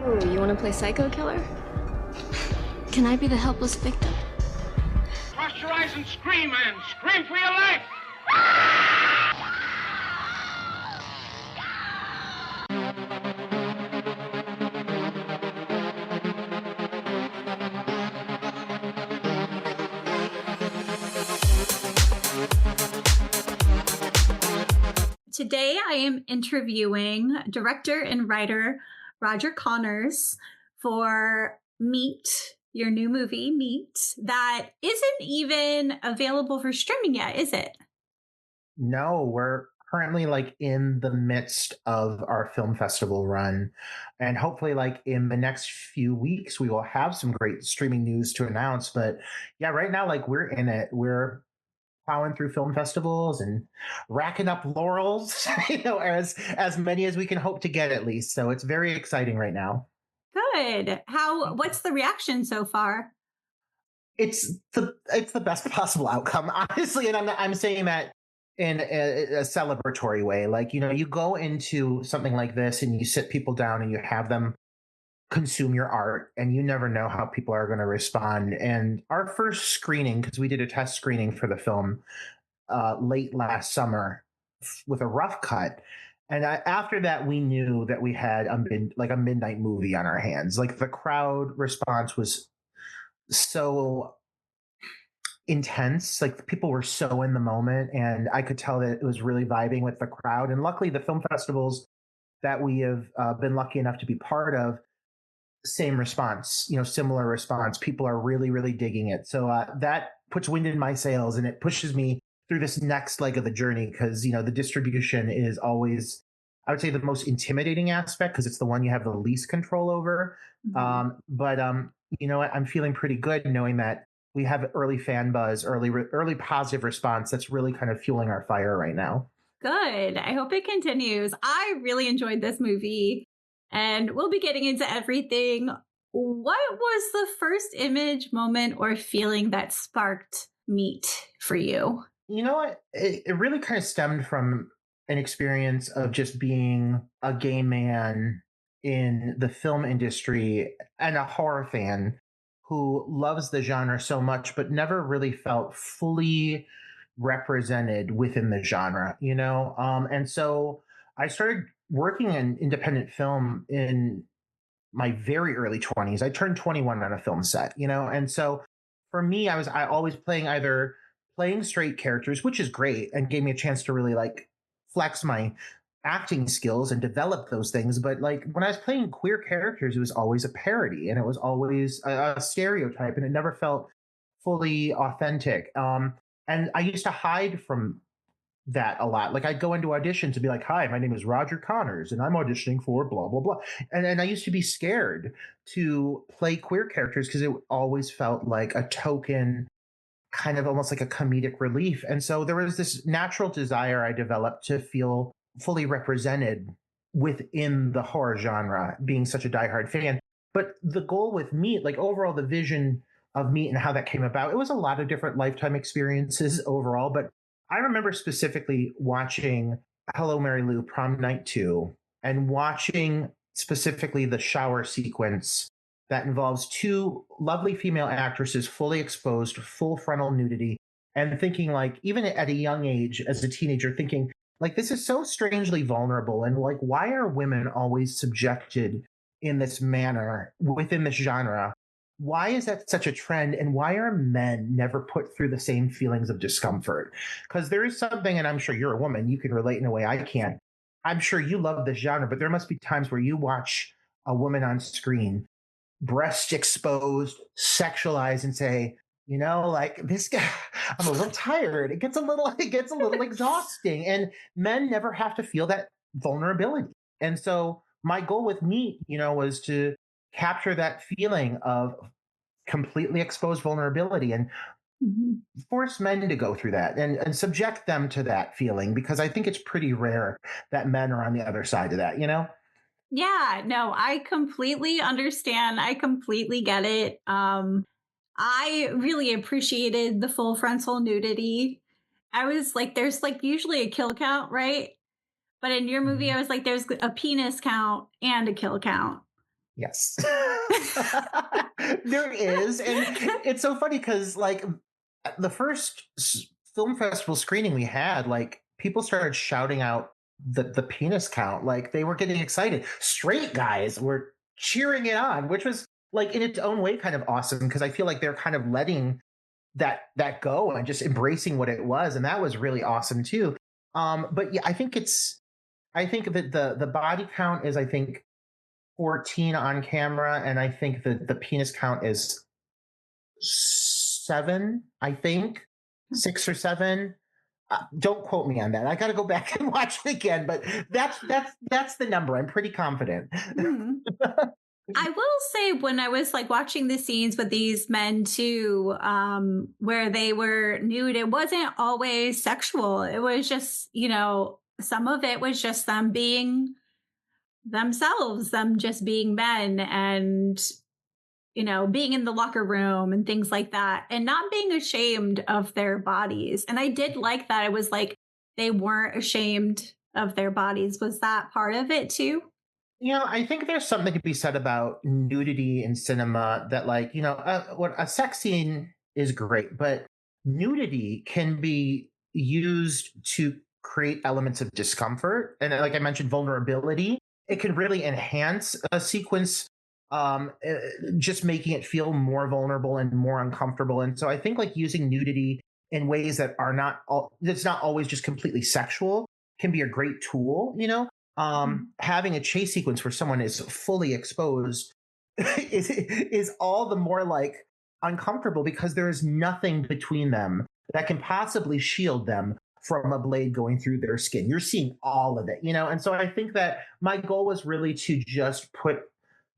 Oh, you want to play psycho killer? Can I be the helpless victim? Cross your eyes and scream, man. Scream for your life. Today I am interviewing director and writer Roger Connors for Meat, your new movie, Meat, that isn't even available for streaming yet, is it? No, we're currently in the midst of our film festival run. And hopefully in the next few weeks we will have some great streaming news to announce. But yeah, right now we're in it. We're plowing through film festivals and racking up laurels, as many as we can hope to get at least. So it's very exciting right now. Good. What's the reaction so far? It's the best possible outcome, honestly, and I'm saying that in a celebratory way. You go into something like this and you sit people down and you have them consume your art, and you never know how people are going to respond. And our first screening, because we did a test screening for the film late last summer with a rough cut. And after that, we knew that we had a midnight movie on our hands. The crowd response was so intense. People were so in the moment, and I could tell that it was really vibing with the crowd. And luckily, the film festivals that we have been lucky enough to be part of, same response, similar response. People are really, really digging it. So that puts wind in my sails, and it pushes me through this next leg of the journey, because, the distribution is always, I would say, the most intimidating aspect, because it's the one you have the least control over. Mhm. But I'm feeling pretty good knowing that we have early fan buzz, early positive response that's really kind of fueling our fire right now. Good. I hope it continues. I really enjoyed this movie, and we'll be getting into everything. What was the first image, moment, or feeling that sparked Meat for you? You know what? It really kind of stemmed from an experience of just being a gay man in the film industry and a horror fan who loves the genre so much, but never really felt fully represented within the genre, And so I started working in independent film in my very early 20s. I turned 21 on a film set, And so for me, I always playing straight characters, which is great and gave me a chance to really flex my acting skills and develop those things. But when I was playing queer characters, it was always a parody, and it was always a stereotype, and it never felt fully authentic. And I used to hide from that a lot. I'd go into auditions and be like, "Hi, my name is Roger Connors, and I'm auditioning for blah blah blah." And I used to be scared to play queer characters because it always felt like a token, kind of almost like a comedic relief. And so there was this natural desire I developed to feel fully represented within the horror genre, being such a diehard fan. But the goal with Meat, overall, the vision of Meat and how that came about, it was a lot of different lifetime experiences overall. But I remember specifically watching Hello, Mary Lou, Prom Night 2, and watching specifically the shower sequence that involves two lovely female actresses fully exposed, full frontal nudity, and thinking even at a young age, as a teenager, thinking this is so strangely vulnerable, and why are women always subjected in this manner within this genre? Why is that such a trend, and why are men never put through the same feelings of discomfort? Because there is something, and I'm sure you're a woman, you can relate in a way I can't. I'm sure you love this genre, but there must be times where you watch a woman on screen, breast exposed, sexualized, and say, this guy, I'm a little tired. It gets a little exhausting. And men never have to feel that vulnerability. And so my goal with Meat, was to capture that feeling of completely exposed vulnerability and Mhm. force men to go through that, and subject them to that feeling, because I think it's pretty rare that men are on the other side of that. Yeah, no, I completely understand. I completely get it. I really appreciated the full frontal nudity. I was like, there's usually a kill count, right? But in your movie, Mhm. I was like, there's a penis count and a kill count. Yes. There is. And it's so funny because, like, the first film festival screening we had, like, people started shouting out the penis count. Like, they were getting excited. Straight guys were cheering it on, which was, like, in its own way kind of awesome because I feel like they're kind of letting that go and just embracing what it was. And that was really awesome too. But yeah, I think that the body count is, I think, 14 on camera, and I think that the penis count is 7, I think, 6 or 7. Don't quote me on that. I got to go back and watch it again, but that's the number. I'm pretty confident. Mhm. I will say when I was like watching the scenes with these men too, where they were nude, it wasn't always sexual. It was just, some of it was just them being themselves, them just being men and, being in the locker room and things like that and not being ashamed of their bodies. And I did like that. It was like they weren't ashamed of their bodies. Was that part of it too? I think there's something to be said about nudity in cinema that, like, what a sex scene is great, but nudity can be used to create elements of discomfort. And like I mentioned, vulnerability. It can really enhance a sequence, just making it feel more vulnerable and more uncomfortable. And so I think, like, using nudity in ways that are that's not always just completely sexual can be a great tool. Having a chase sequence where someone is fully exposed is all the more, like, uncomfortable because there is nothing between them that can possibly shield them from a blade going through their skin. You're seeing all of it. And so I think that my goal was really to just put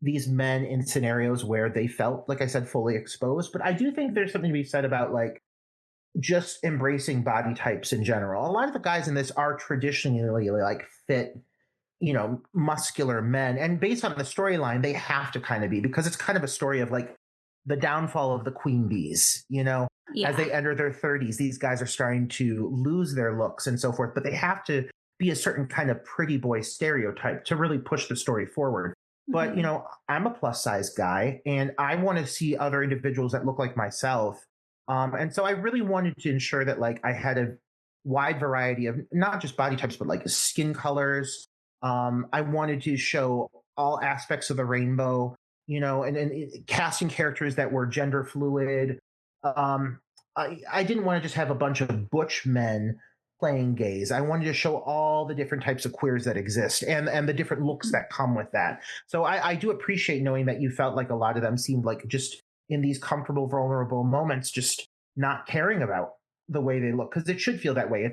these men in scenarios where they felt, like I said, fully exposed. But I do think there's something to be said about, like, just embracing body types in general. A lot of the guys in this are traditionally, like, fit, muscular men. And based on the storyline, they have to kind of be, because it's kind of a story of, like, the downfall of the queen bees, as they Yeah. enter their 30s. These guys are starting to lose their looks and so forth, but they have to be a certain kind of pretty boy stereotype to really push the story forward. But, Mhm. I'm a plus size guy and I want to see other individuals that look like myself. And so I really wanted to ensure that, like, I had a wide variety of not just body types, but, like, skin colors. I wanted to show all aspects of the rainbow, and casting characters that were gender fluid. Um, I didn't want to just have a bunch of butch men playing gays. I wanted to show all the different types of queers that exist and the different looks that come with that. So I do appreciate knowing that you felt like a lot of them seemed like just in these comfortable, vulnerable moments, just not caring about the way they look, because it should feel that way.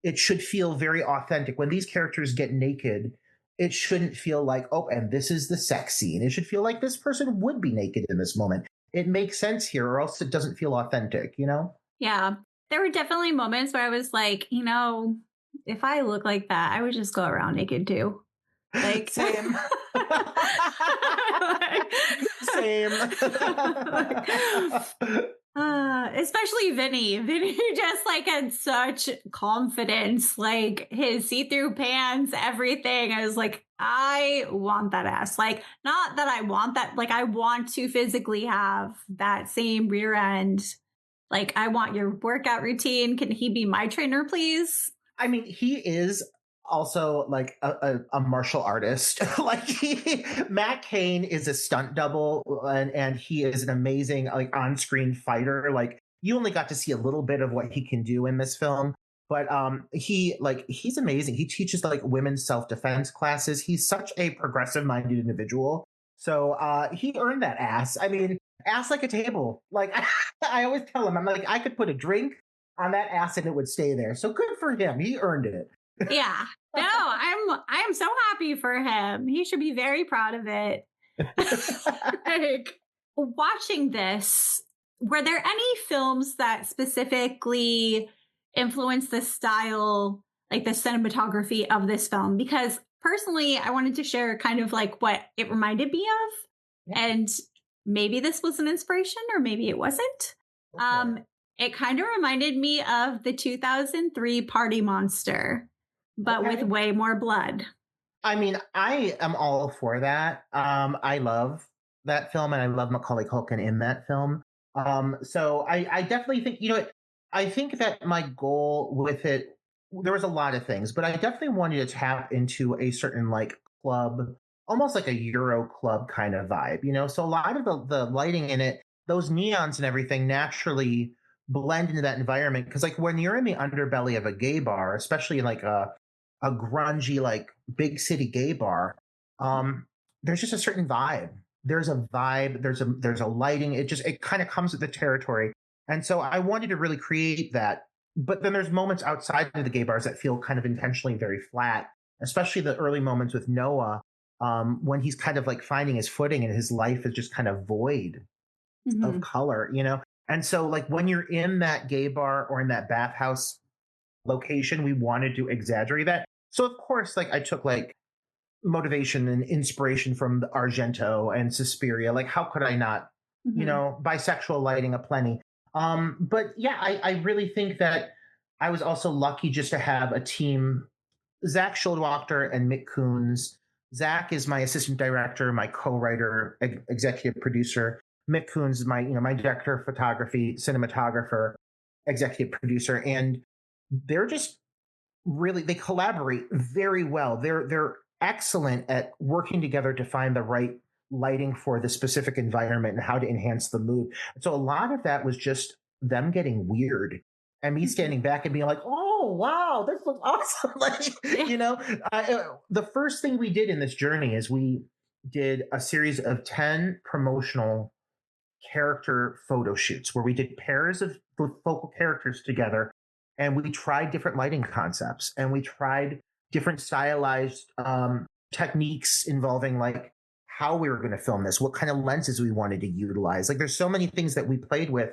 It should feel very authentic when these characters get naked. It shouldn't feel like, oh, and this is the sex scene. It should feel like this person would be naked in this moment. It makes sense here, or else it doesn't feel authentic. Yeah. There were definitely moments where I was like, if I look like that, I would just go around naked too. Like, Same. Same. especially Vinny. Vinny just like had such confidence, like his see-through pants, everything. I was like, I want that ass. Like, not that I want that, like I want to physically have that same rear end. Like, I want your workout routine. Can he be my trainer, please? I mean, he is also, like, a martial artist. Like, Matt Caine is a stunt double, and he is an amazing, like, on-screen fighter. Like, you only got to see a little bit of what he can do in this film, but he's amazing. He teaches, like, women's self-defense classes. He's such a progressive-minded individual. So he earned that ass. I mean, ass like a table. Like, I always tell him, I'm like, I could put a drink on that ass and it would stay there. So good for him. He earned it. Yeah. No, I'm so happy for him. He should be very proud of it. Like, watching this, were there any films that specifically influenced the style, like the cinematography of this film? Because personally, I wanted to share kind of like what it reminded me of. Yeah. And maybe this was an inspiration or maybe it wasn't. Go for Um, it. it kind of reminded me of the 2003 Party Monster, but with Okay. way more blood. I mean, I am all for that. I love that film, and I love Macaulay Culkin in that film. So I definitely think, I think that my goal with it, there was a lot of things, but I definitely wanted to tap into a certain like club, almost like a Euro club kind of vibe, So a lot of the lighting in it, those neons and everything naturally blend into that environment. Because like when you're in the underbelly of a gay bar, especially in like a grungy like big city gay bar, um, there's just a certain vibe. There's a vibe. There's a lighting. It kind of comes with the territory, and so I wanted to really create that. But then there's moments outside of the gay bars that feel kind of intentionally very flat, especially the early moments with Noah, when he's kind of like finding his footing and his life is just kind of void of Hmm. color. And so like when you're in that gay bar or in that bathhouse location, we wanted to exaggerate that. So of course, like I took like motivation and inspiration from the Argento and Suspiria. Like how could I not? Hmm. Bisexual lighting aplenty. But yeah, I really think that I was also lucky just to have a team. Zach Schildwachter and Mick Coons. Zach is my assistant director, my co-writer, executive producer. Mick Coons is my director of photography, cinematographer, executive producer, and they're just really they collaborate very well. They're excellent at working together to find the right lighting for the specific environment and how to enhance the mood. So a lot of that was just them getting weird and me Hmm. standing back and being like, "Oh wow, this looks awesome!" Like Yeah. the first thing we did in this journey is we did a series of 10 promotional character photo shoots where we did pairs of focal characters together and we tried different lighting concepts and we tried different stylized techniques involving like how we were going to film this, what kind of lenses we wanted to utilize. Like there's so many things that we played with.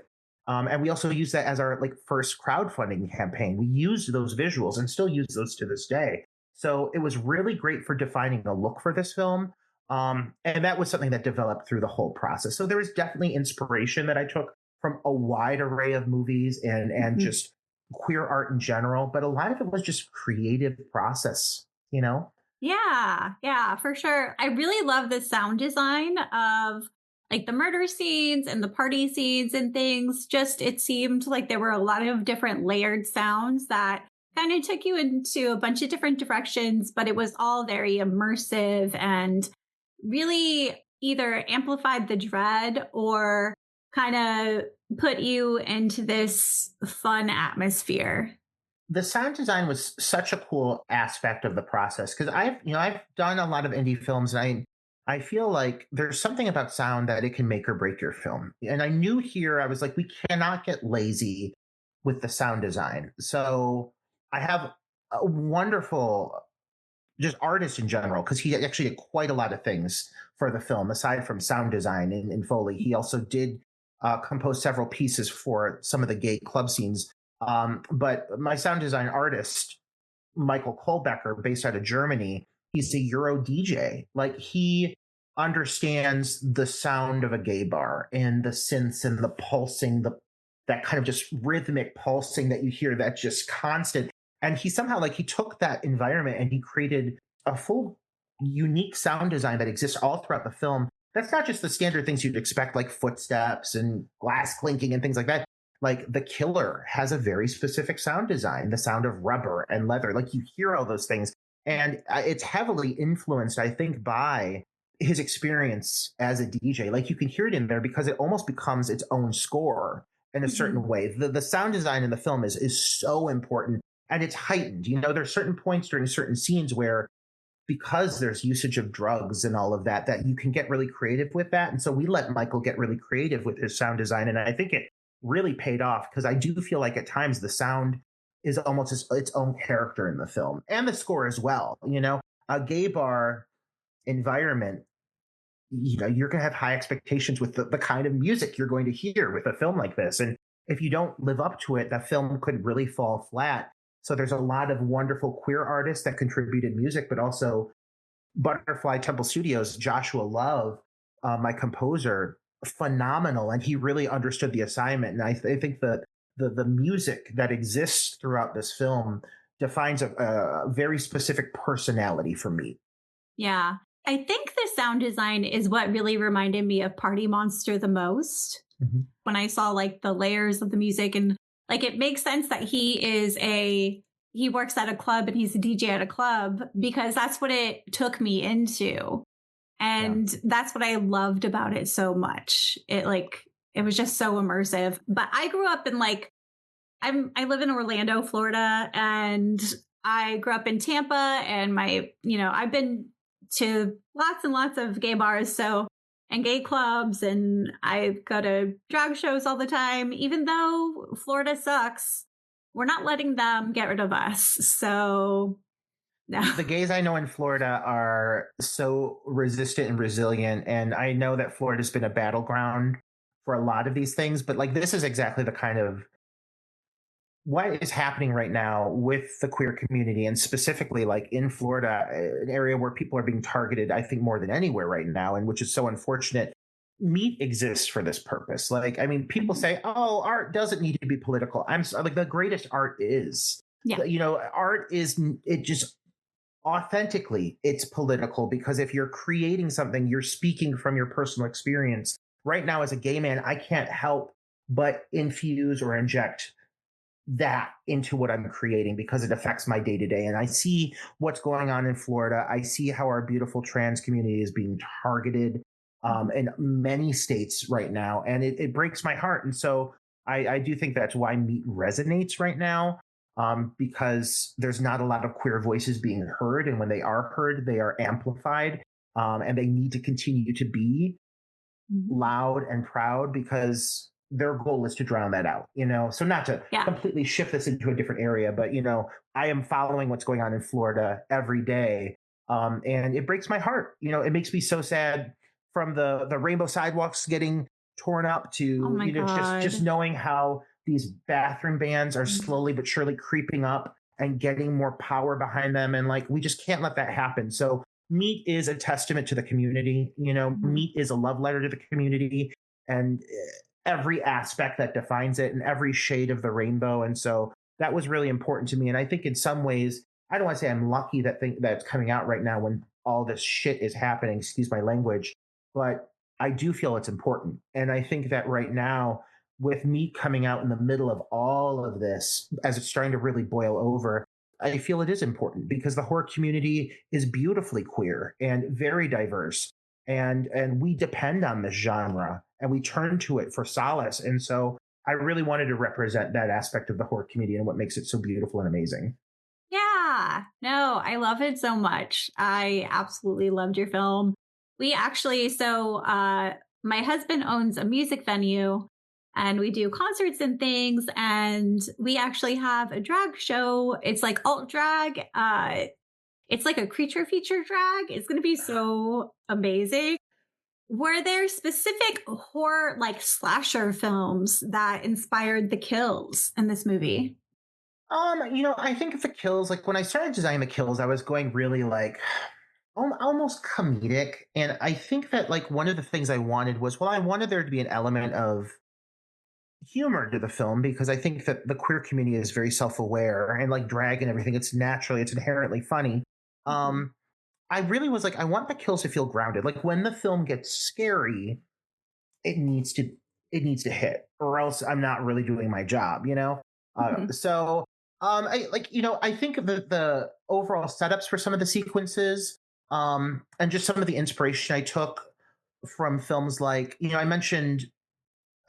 And we also used that as our like first crowdfunding campaign. We used those visuals and still use those to this day. So it was really great for defining a look for this film, and that was something that developed through the whole process. So there was definitely inspiration that I took from a wide array of movies and Mhm. just queer art in general, but a lot of it was just creative process. Yeah, yeah, for sure. I really love the sound design of like the murder scenes and the party scenes and things. Just it seemed like there were a lot of different layered sounds that kind of took you into a bunch of different directions, but it was all very immersive and really either amplified the dread or kind of put you into this fun atmosphere. The sound design was such a cool aspect of the process because I've done a lot of indie films and I feel like there's something about sound that it can make or break your film. And I knew here I was like, we cannot get lazy with the sound design. So I have a wonderful just artist in general because he actually did quite a lot of things for the film aside from sound design and Foley. He also did compose several pieces for some of the gay club scenes. But my sound design artist, Michael Kolbecker, based out of Germany, he's a Euro DJ. Like he understands the sound of a gay bar and the synths and the pulsing, that kind of just rhythmic pulsing that you hear that's just constant. And he somehow like he took that environment and he created a full unique sound design that exists all throughout the film. That's not just the standard things you'd expect, like footsteps and glass clinking and things like that. Like the killer has a very specific sound design, the sound of rubber and leather. Like you hear all those things. And it's heavily influenced, I think, by his experience as a DJ. Like you can hear it in there because it almost becomes its own score in a Mhm. certain way. The sound design in the film is so important and it's heightened. There's certain points during certain scenes where because there's usage of drugs and all of that you can get really creative with that. And so we let Michael get really creative with his sound design. And I think it really paid off because I do feel like at times the sound is almost its own character in the film and the score as well. A gay bar environment, you're going to have high expectations with the kind of music you're going to hear with a film like this. And if you don't live up to it, that film could really fall flat. So there's a lot of wonderful queer artists that contributed music, but also Butterfly Temple Studios, Joshua Love, my composer, phenomenal, and he really understood the assignment. And I think that the music that exists throughout this film defines a very specific personality for me. Yeah. I think the sound design is what really reminded me of Party Monster the most. Mhm. When I saw like the layers of the music, and like it makes sense that he works at a club and he's a DJ at a club, because that's what it took me into. Yeah. And that's what I loved about it so much. It was just so immersive. But I grew up in I live in Orlando, Florida, and I grew up in Tampa, and I've been to lots and lots of gay bars, and gay clubs, and I go to drag shows all the time. Even though Florida sucks, we're not letting them get rid of us. So no. The gays I know in Florida are so resistant and resilient. And I know that Florida's been a battleground for a lot of these things, but like this is exactly the kind of what is happening right now with the queer community, and specifically like in Florida, an area where people are being targeted, I think, more than anywhere right now, and which is so unfortunate. Meat exists for this purpose. Like, I mean, people say, oh, art doesn't need to be political. Like, the greatest art is. Yeah. Art is, it just authentically, it's political, because if you're creating something, you're speaking from your personal experience. Right now, as a gay man, I can't help but infuse or inject that into what I'm creating, because it affects my day to day. And I see what's going on in Florida. I see how our beautiful trans community is being targeted in many states right now. And it breaks my heart. And so I do think that's why Meat resonates right now, because there's not a lot of queer voices being heard. And when they are heard, they are amplified, and they need to continue to be loud and proud, because their goal is to drown that out, So not to completely shift this into a different area, but I am following what's going on in Florida every day, and it breaks my heart. It makes me so sad, from the rainbow sidewalks getting torn up to Oh my God. just knowing how these bathroom bans are slowly but surely creeping up and getting more power behind them, and like we just can't let that happen. So Meat is a testament to the community. Meat is a love letter to the community, and every aspect that defines it, and every shade of the rainbow. And so that was really important to me. And I think in some ways, I don't want to say I'm lucky that's coming out right now when all this shit is happening, excuse my language, but I do feel it's important. And I think that right now, with Meat coming out in the middle of all of this, as it's starting to really boil over, I feel it is important, because the horror community is beautifully queer and very diverse. And we depend on this genre, and we turn to it for solace. And so I really wanted to represent that aspect of the horror community and what makes it so beautiful and amazing. Yeah, no, I love it so much. I absolutely loved your film. My husband owns a music venue, and we do concerts and things. And we actually have a drag show. It's like alt drag. It's like a creature feature drag. It's going to be so amazing. Were there specific horror, like slasher films, that inspired the kills in this movie? I think of the kills, like when I started designing the kills, I was going really like almost comedic. And I think that like one of the things I wanted was, well, I wanted there to be an element of humor to the film, because I think that the queer community is very self-aware, and like drag and everything, it's inherently funny. I really was like, I want the kills to feel grounded. Like when the film gets scary, it needs to hit, or else I'm not really doing my job. So I think the overall setups for some of the sequences, and just some of the inspiration I took from films like, I mentioned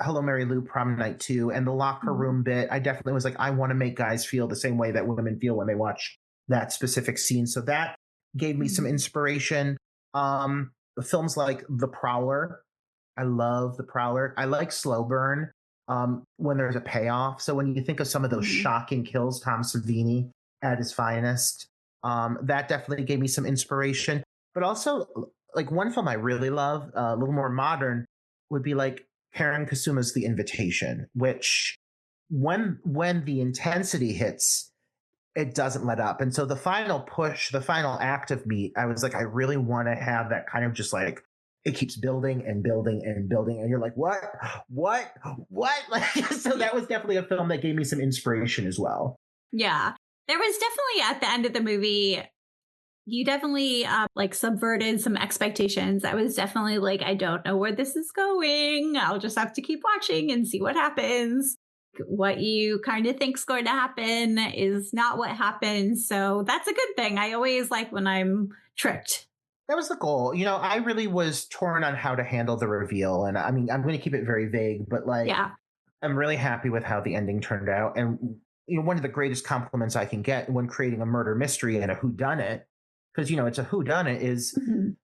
Hello Mary Lou, Prom Night 2, and the locker room bit. I definitely was like, I want to make guys feel the same way that women feel when they watch that specific scene. So that gave me some inspiration. Films like The Prowler. I love The Prowler. I like Slow Burn, when there's a payoff. So when you think of some of those shocking kills, Tom Savini at his finest, that definitely gave me some inspiration. But also, like one film I really love, a little more modern, would be like Karen Kasuma's The Invitation, which when the intensity hits, it doesn't let up. And so the final push, the final act of Meat, I was like, I really want to have that kind of just like, it keeps building and building and building. And you're like, what? Like, so that was definitely a film that gave me some inspiration as well. Yeah. There was definitely at the end of the movie, You definitely like subverted some expectations. I was definitely like, I don't know where this is going. I'll just have to keep watching and see what happens. What you kind of think's going to happen is not what happens. So that's a good thing. I always like when I'm tricked. That was the goal. I really was torn on how to handle the reveal. And I mean, I'm going to keep it very vague, but like, Yeah. I'm really happy with how the ending turned out. And, one of the greatest compliments I can get when creating a murder mystery and a whodunit, because, it's a whodunit, is Mhm.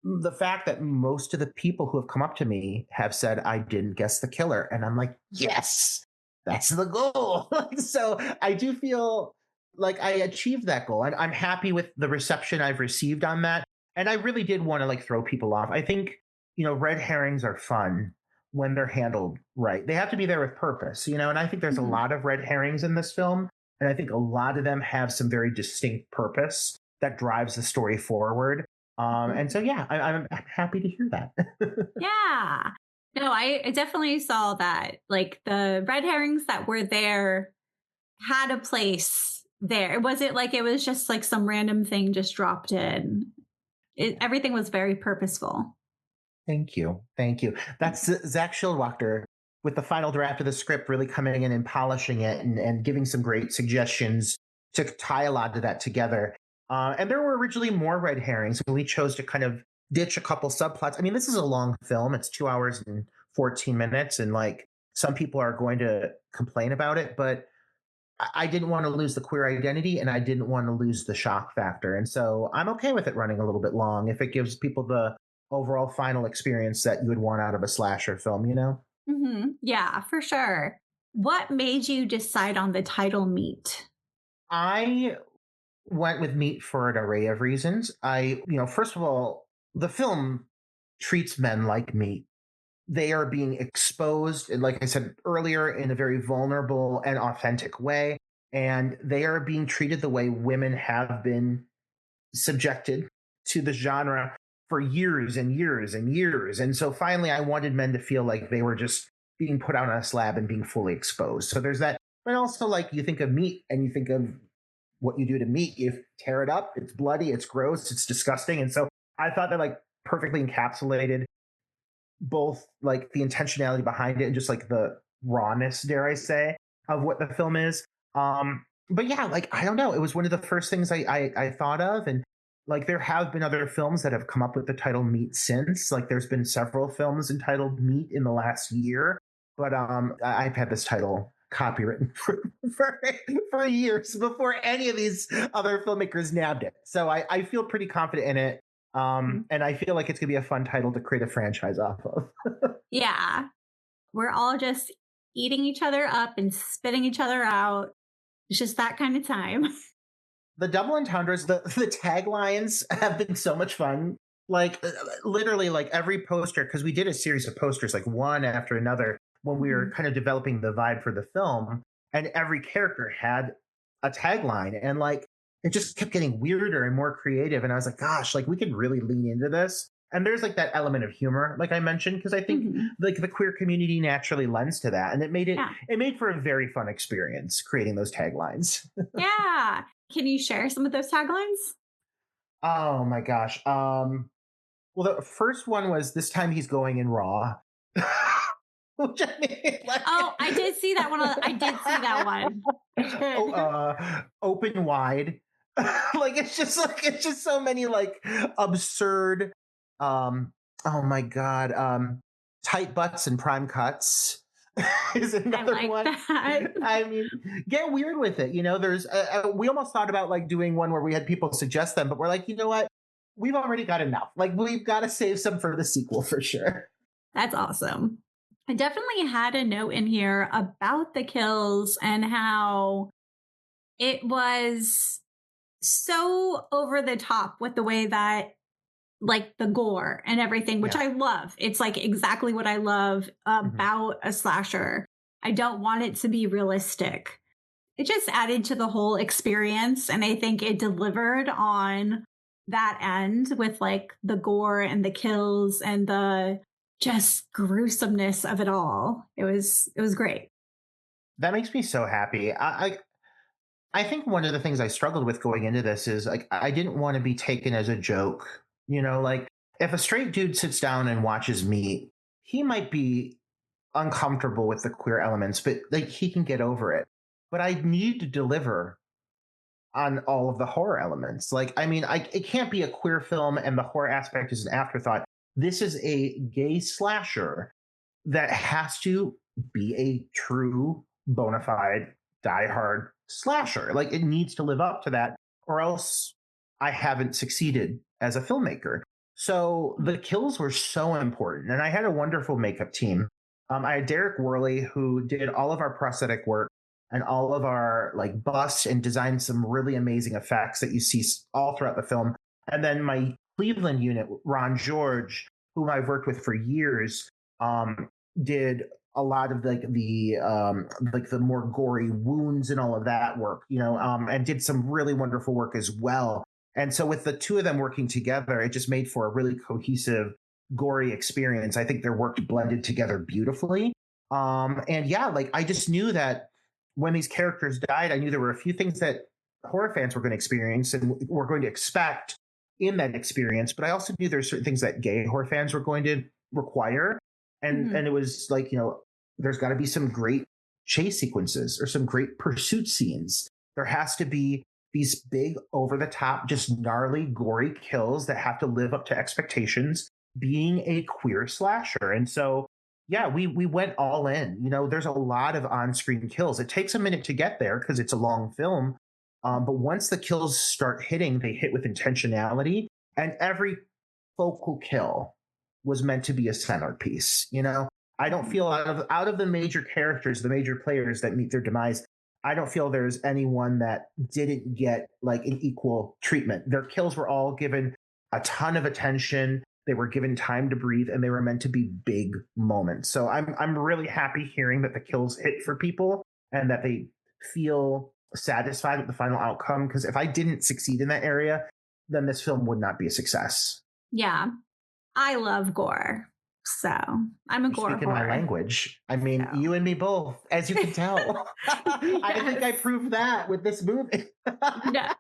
the fact that most of the people who have come up to me have said, I didn't guess the killer. And I'm like, yes, that's the goal. So I do feel like I achieved that goal. I'm happy with the reception I've received on that. And I really did want to like throw people off. I think, red herrings are fun when they're handled right. They have to be there with purpose, and I think there's a Mhm. lot of red herrings in this film. And I think a lot of them have some very distinct purpose that drives the story forward. And so, yeah, I'm happy to hear that. Yeah. No, I definitely saw that. Like the red herrings that were there had a place there. It wasn't like it was just like some random thing just dropped in. Everything was very purposeful. Thank you. Thank you. That's Zach Schildwachter with the final draft of the script really coming in and polishing it and giving some great suggestions to tie a lot of that together. And there were originally more red herrings, and we chose to kind of ditch a couple subplots. I mean, this is a long film. It's 2 hours and 14 minutes. And like some people are going to complain about it, but I didn't want to lose the queer identity and I didn't want to lose the shock factor. And so I'm okay with it running a little bit long if it gives people the overall final experience that you would want out of a slasher film. Yeah, for sure. What made you decide on the title Meat? I went with meat for an array of reasons. First of all, the film treats men like meat. They are being exposed, and like I said earlier, in a very vulnerable and authentic way. And they are being treated the way women have been subjected to the genre for years and years and years. And so finally, I wanted men to feel like they were just being put out on a slab and being fully exposed. So there's that. But also, like, you think of meat and you think of what you do to meat. You tear it up, it's bloody, it's gross, it's disgusting. And so I thought that, like, perfectly encapsulated both, like, the intentionality behind it and just, like, the rawness, dare I say, of what the film is. But yeah, like, I don't know. It was one of the first things I thought of. And like, there have been other films that have come up with the title Meat since. Like, there's been several films entitled Meat in the last year. But I've had this title copywritten for, for years before any of these other filmmakers nabbed it. So I feel pretty confident in it. And I feel like it's going to be a fun title to create a franchise off of. Yeah, we're all just eating each other up and spitting each other out. It's just that kind of time. The double entendres, the taglines have been so much fun. Like, literally, like every poster, because we did a series of posters, like one after another, when we were kind of developing the vibe for the film, and every character had a tagline, and like it just kept getting weirder and more creative. And I was like, gosh, like we could really lean into this. And there's like that element of humor, like I mentioned, because I think like the queer community naturally lends to that, and Yeah. it made for a very fun experience creating those taglines. Yeah. Can you share some of those taglines? Oh my gosh. Well, the first one was this time he's going in raw. Which I mean, like, Oh, I did see that one. I did see that one. I oh, did. open wide. Like it's just so many like absurd. Um, oh my god. Tight butts and prime cuts is I another like one. that. I mean, get weird with it. There's we almost thought about like doing one where we had people suggest them, but we're like, you know what? We've already got enough. Like, we've got to save some for the sequel for sure. That's awesome. I definitely had a note in here about the kills and how it was so over the top with the way that, like, the gore and everything, which Yeah. I love. It's like exactly what I love about a slasher. I don't want it to be realistic. It just added to the whole experience. And I think it delivered on that end with like the gore and the kills and the just gruesomeness of it all. It was great. That makes me so happy. I think one of the things I struggled with going into this is like I didn't want to be taken as a joke. Like if a straight dude sits down and watches me, he might be uncomfortable with the queer elements, but like he can get over it. But I need to deliver on all of the horror elements. Like, I mean, it can't be a queer film and the horror aspect is an afterthought. This is a gay slasher that has to be a true, bona fide, diehard slasher. Like, it needs to live up to that, or else I haven't succeeded as a filmmaker. So the kills were so important, and I had a wonderful makeup team. I had Derek Worley, who did all of our prosthetic work and all of our like busts and designed some really amazing effects that you see all throughout the film. And then my Cleveland unit, Ron George, whom I've worked with for years, did a lot of like the more gory wounds and all of that work, and did some really wonderful work as well. And so with the two of them working together, it just made for a really cohesive, gory experience. I think their work blended together beautifully. And yeah, like I just knew that when these characters died, I knew there were a few things that horror fans were going to experience and were going to expect in that experience. But I also knew there were certain things that gay horror fans were going to require. And it was like, there's got to be some great chase sequences or some great pursuit scenes. There has to be these big, over the top, just gnarly, gory kills that have to live up to expectations being a queer slasher. And so, yeah, we went all in. There's a lot of on-screen kills. It takes a minute to get there because it's a long film. But once the kills start hitting, they hit with intentionality. And every focal kill was meant to be a centerpiece. I don't feel out of the major characters, the major players that meet their demise, I don't feel there's anyone that didn't get like an equal treatment. Their kills were all given a ton of attention. They were given time to breathe, and they were meant to be big moments. So I'm really happy hearing that the kills hit for people and that they feel satisfied with the final outcome. Because if I didn't succeed in that area, then this film would not be a success. Yeah, I love gore. So I'm a gore Speaking my language. I mean, you and me both, as you can tell. I think I proved that with this movie.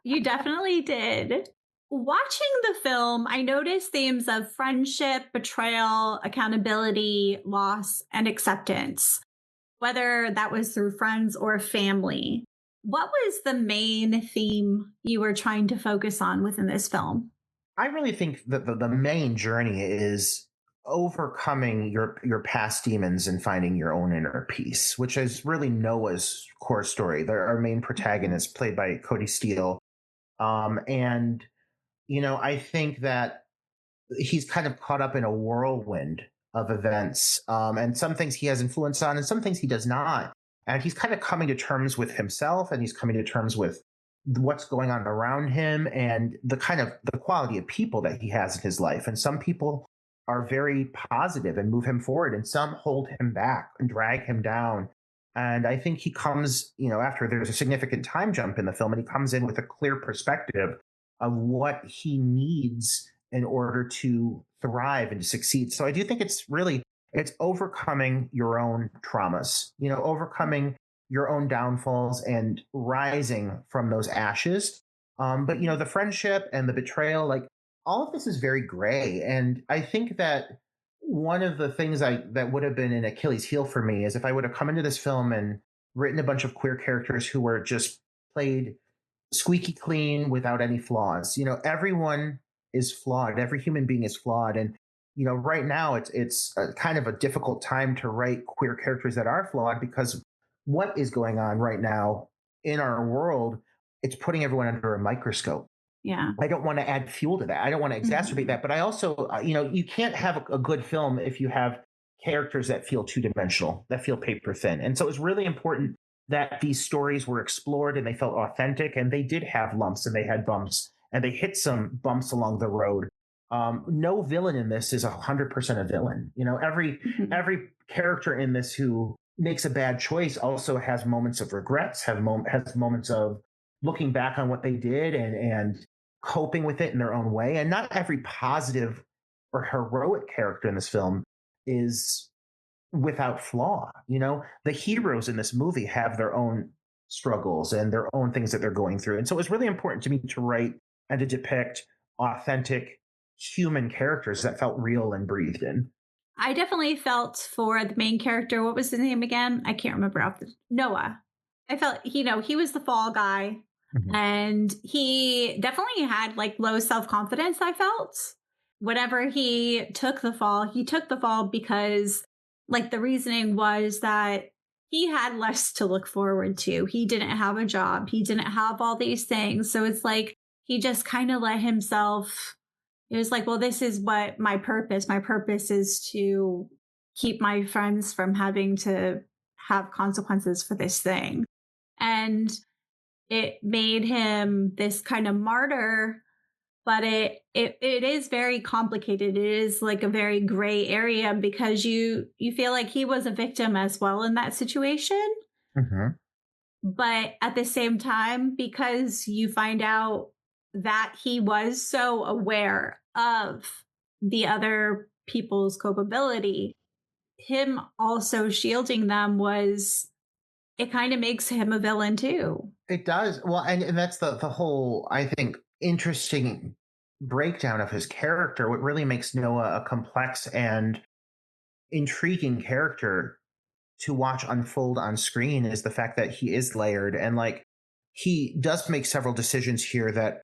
You definitely did. Watching the film, I noticed themes of friendship, betrayal, accountability, loss, and acceptance, whether that was through friends or family. What was the main theme you were trying to focus on within this film? I really think that the main journey is overcoming your past demons and finding your own inner peace, which is really Noah's core story. Our main protagonist, played by Cody Steele. And I think that he's kind of caught up in a whirlwind of events, and some things he has influence on and some things he does not. And he's kind of coming to terms with himself, and he's coming to terms with what's going on around him and the quality of people that he has in his life. And some people are very positive and move him forward, and some hold him back and drag him down. And I think he comes, after there's a significant time jump in the film, and he comes in with a clear perspective of what he needs in order to thrive and to succeed. So I do think it's overcoming your own traumas, overcoming your own downfalls and rising from those ashes. But the friendship and the betrayal, like all of this is very gray. And I think that one of the things that would have been an Achilles heel for me is if I would have come into this film and written a bunch of queer characters who were just played squeaky clean without any flaws. Everyone is flawed. Every human being is flawed. And, right now it's a kind of a difficult time to write queer characters that are flawed, because what is going on right now in our world, it's putting everyone under a microscope. Yeah. I don't want to add fuel to that. I don't want to exacerbate that. But I also, you can't have a good film if you have characters that feel two-dimensional, that feel paper thin. And so it's really important that these stories were explored and they felt authentic, and they did have lumps and they had bumps and they hit some bumps along the road. No villain in this is 100% a villain. Every character in this who makes a bad choice also has moments of regrets, has moments of looking back on what they did and coping with it in their own way. And not every positive or heroic character in this film is without flaw. The heroes in this movie have their own struggles and their own things that they're going through. And so it was really important to me to write and to depict authentic human characters that felt real and breathed in. I definitely felt for the main character. What was his name again? I can't remember. Noah. I felt, he was the fall guy, Mhm. and he definitely had like low self confidence. I felt whenever he took the fall because like the reasoning was that he had less to look forward to. He didn't have a job. He didn't have all these things. So it's like he just kind of let himself, it was like, well, this is what my purpose. My purpose is to keep my friends from having to have consequences for this thing. And it made him this kind of martyr, but it is very complicated. It is like a very gray area because you feel like he was a victim as well in that situation. Mhm. But at the same time, because you find out that he was so aware of the other people's culpability, him also shielding them was, it kind of makes him a villain too. It does. Well, and that's the whole, I think, interesting breakdown of his character. What really makes Noah a complex and intriguing character to watch unfold on screen is the fact that he is layered, and like he does make several decisions here that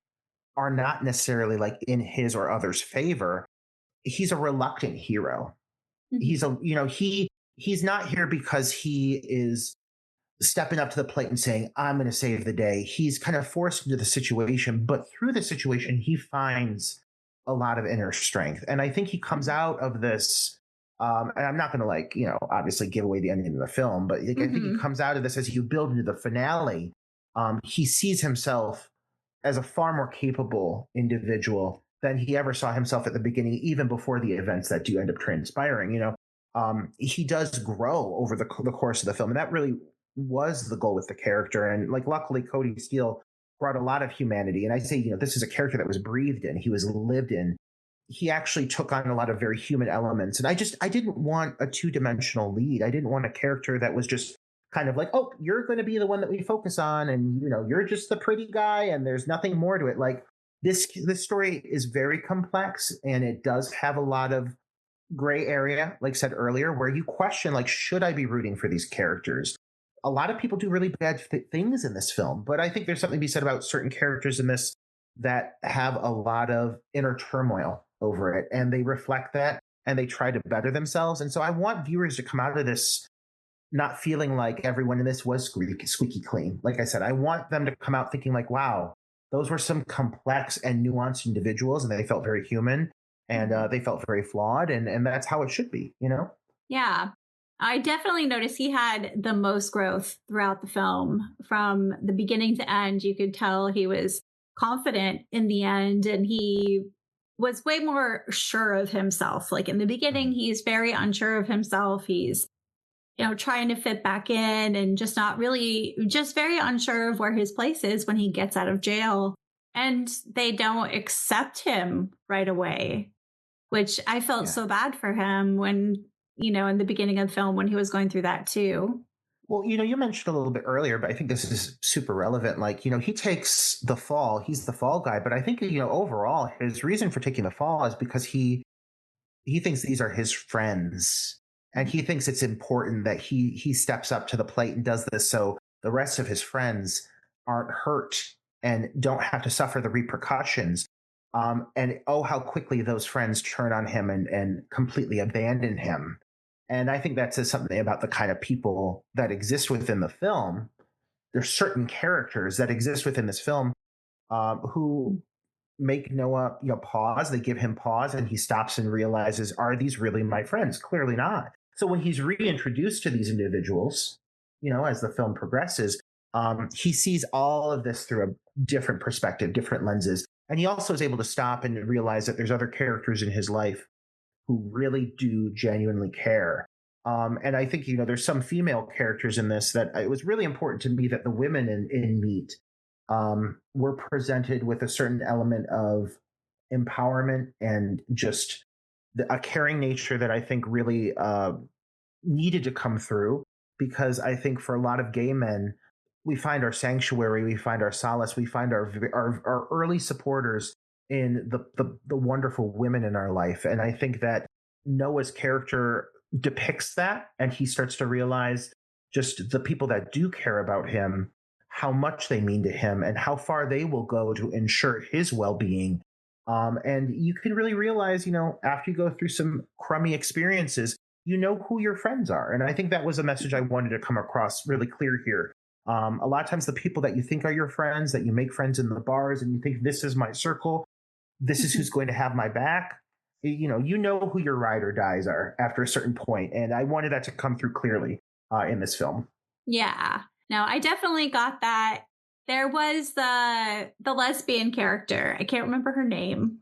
are not necessarily like in his or others' favor. He's a reluctant hero. He's Mhm. a he's not here because he is stepping up to the plate and saying, I'm going to save the day. He's kind of forced into the situation, but through the situation, he finds a lot of inner strength. And I think he comes out of this. And I'm not going to like, obviously give away the ending of the film, but like, I think he Mhm. comes out of this as you build into the finale. He sees himself as a far more capable individual than he ever saw himself at the beginning, even before the events that do end up transpiring. He does grow over the course of the film, and that really was the goal with the character. And like, luckily, Cody Steele brought a lot of humanity. And I say, this is a character that was breathed in, he was lived in. He actually took on a lot of very human elements. And I didn't want a two-dimensional lead. I didn't want a character that was just kind of like, oh, you're going to be the one that we focus on, and you're just the pretty guy, and there's nothing more to it. Like this story is very complex, and it does have a lot of gray area, like I said earlier, where you question, like, should I be rooting for these characters? A lot of people do really bad things in this film, but I think there's something to be said about certain characters in this that have a lot of inner turmoil over it, and they reflect that, and they try to better themselves. And so I want viewers to come out of this not feeling like everyone in this was squeaky clean. Like I said, I want them to come out thinking like, wow, those were some complex and nuanced individuals, and they felt very human, and Mhm. they felt very flawed, and that's how it should be. Yeah. I definitely noticed he had the most growth throughout the film. From the beginning to end, you could tell he was confident in the end, and he was way more sure of himself. Like in the beginning, Mhm. he's very unsure of himself. He's, trying to fit back in and just not really, just very unsure of where his place is when he gets out of jail. And they don't accept him right away, which I felt Yeah. so bad for him when, in the beginning of the film when he was going through that too. Well, you mentioned a little bit earlier, but I think this is super relevant. Like, he takes the fall. He's the fall guy, but I think overall his reason for taking the fall is because he thinks these are his friends, and he thinks it's important that he steps up to the plate and does this so the rest of his friends aren't hurt and don't have to suffer the repercussions. And oh, how quickly those friends turn on him and completely abandon him. And I think that says something about the kind of people that exist within the film. There's certain characters that exist within this film who make Noah, pause. They give him pause, and he stops and realizes, are these really my friends? Clearly not. So when he's reintroduced to these individuals, as the film progresses, he sees all of this through a different perspective, different lenses. And he also is able to stop and realize that there's other characters in his life who really do genuinely care. And I think, there's some female characters in this that it was really important to me that the women in Meat were presented with a certain element of empowerment and just a caring nature that I think really needed to come through, because I think for a lot of gay men, we find our sanctuary, we find our solace, we find our early supporters in the wonderful women in our life. And I think that Noah's character depicts that, and he starts to realize just the people that do care about him, how much they mean to him, and how far they will go to ensure his well-being. And you can really realize, after you go through some crummy experiences, you know who your friends are. And I think that was a message I wanted to come across really clear here. A lot of times, the people that you think are your friends, that you make friends in the bars, and you think this is my circle, this is who's going to have my back. You know who your ride or dies are after a certain point, and I wanted that to come through clearly in this film. Yeah. No, I definitely got that. There was the lesbian character. I can't remember her name.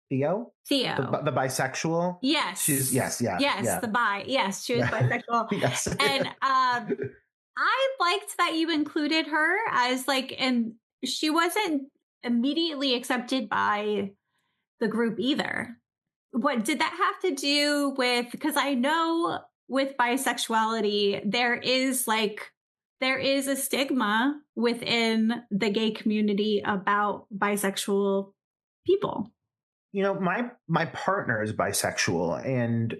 Theo, Theo. the bisexual. Yes. She's yes, yeah, Yes, yeah, the bi. Yes, she was yeah. bisexual. Yes. And I liked that you included her as and she wasn't immediately accepted by the group either. What did that have to do with? Because I know with bisexuality, there is a stigma within the gay community about bisexual people. My partner is bisexual, and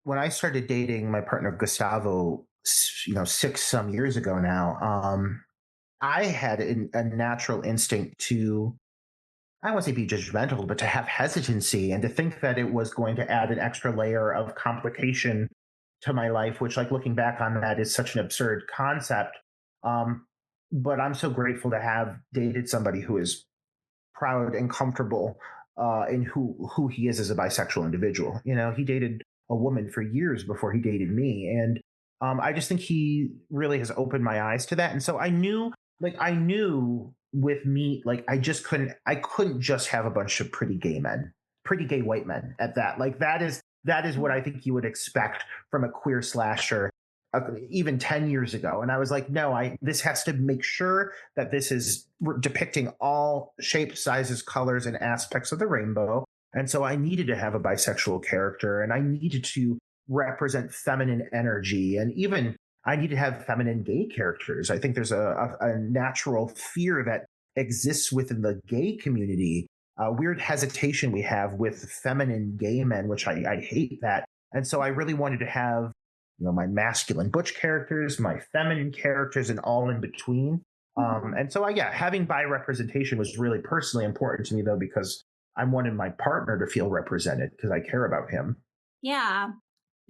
when I started dating my partner Gustavo, 6 some years ago now, I had a natural instinct to, I don't want to say be judgmental, but to have hesitancy and to think that it was going to add an extra layer of complication to my life, which, like, looking back on that, is such an absurd concept. Um, but I'm so grateful to have dated somebody who is proud and comfortable in who he is as a bisexual individual. He dated a woman for years before he dated me, and I just think he really has opened my eyes to that. And so I knew with me, like, I couldn't just have a bunch of pretty gay men, pretty gay white men at that. Like, that is what I think you would expect from a queer slasher even 10 years ago. And I was like, no, this has to make sure that this is depicting all shapes, sizes, colors, and aspects of the rainbow. And so I needed to have a bisexual character, and I needed to represent feminine energy, and even I need to have feminine gay characters. I think there's a natural fear that exists within the gay community, a weird hesitation we have with feminine gay men, which I hate that. And so I really wanted to have, my masculine butch characters, my feminine characters, and all in between. And so, having bi representation was really personally important to me, though, because I wanted my partner to feel represented because I care about him. Yeah.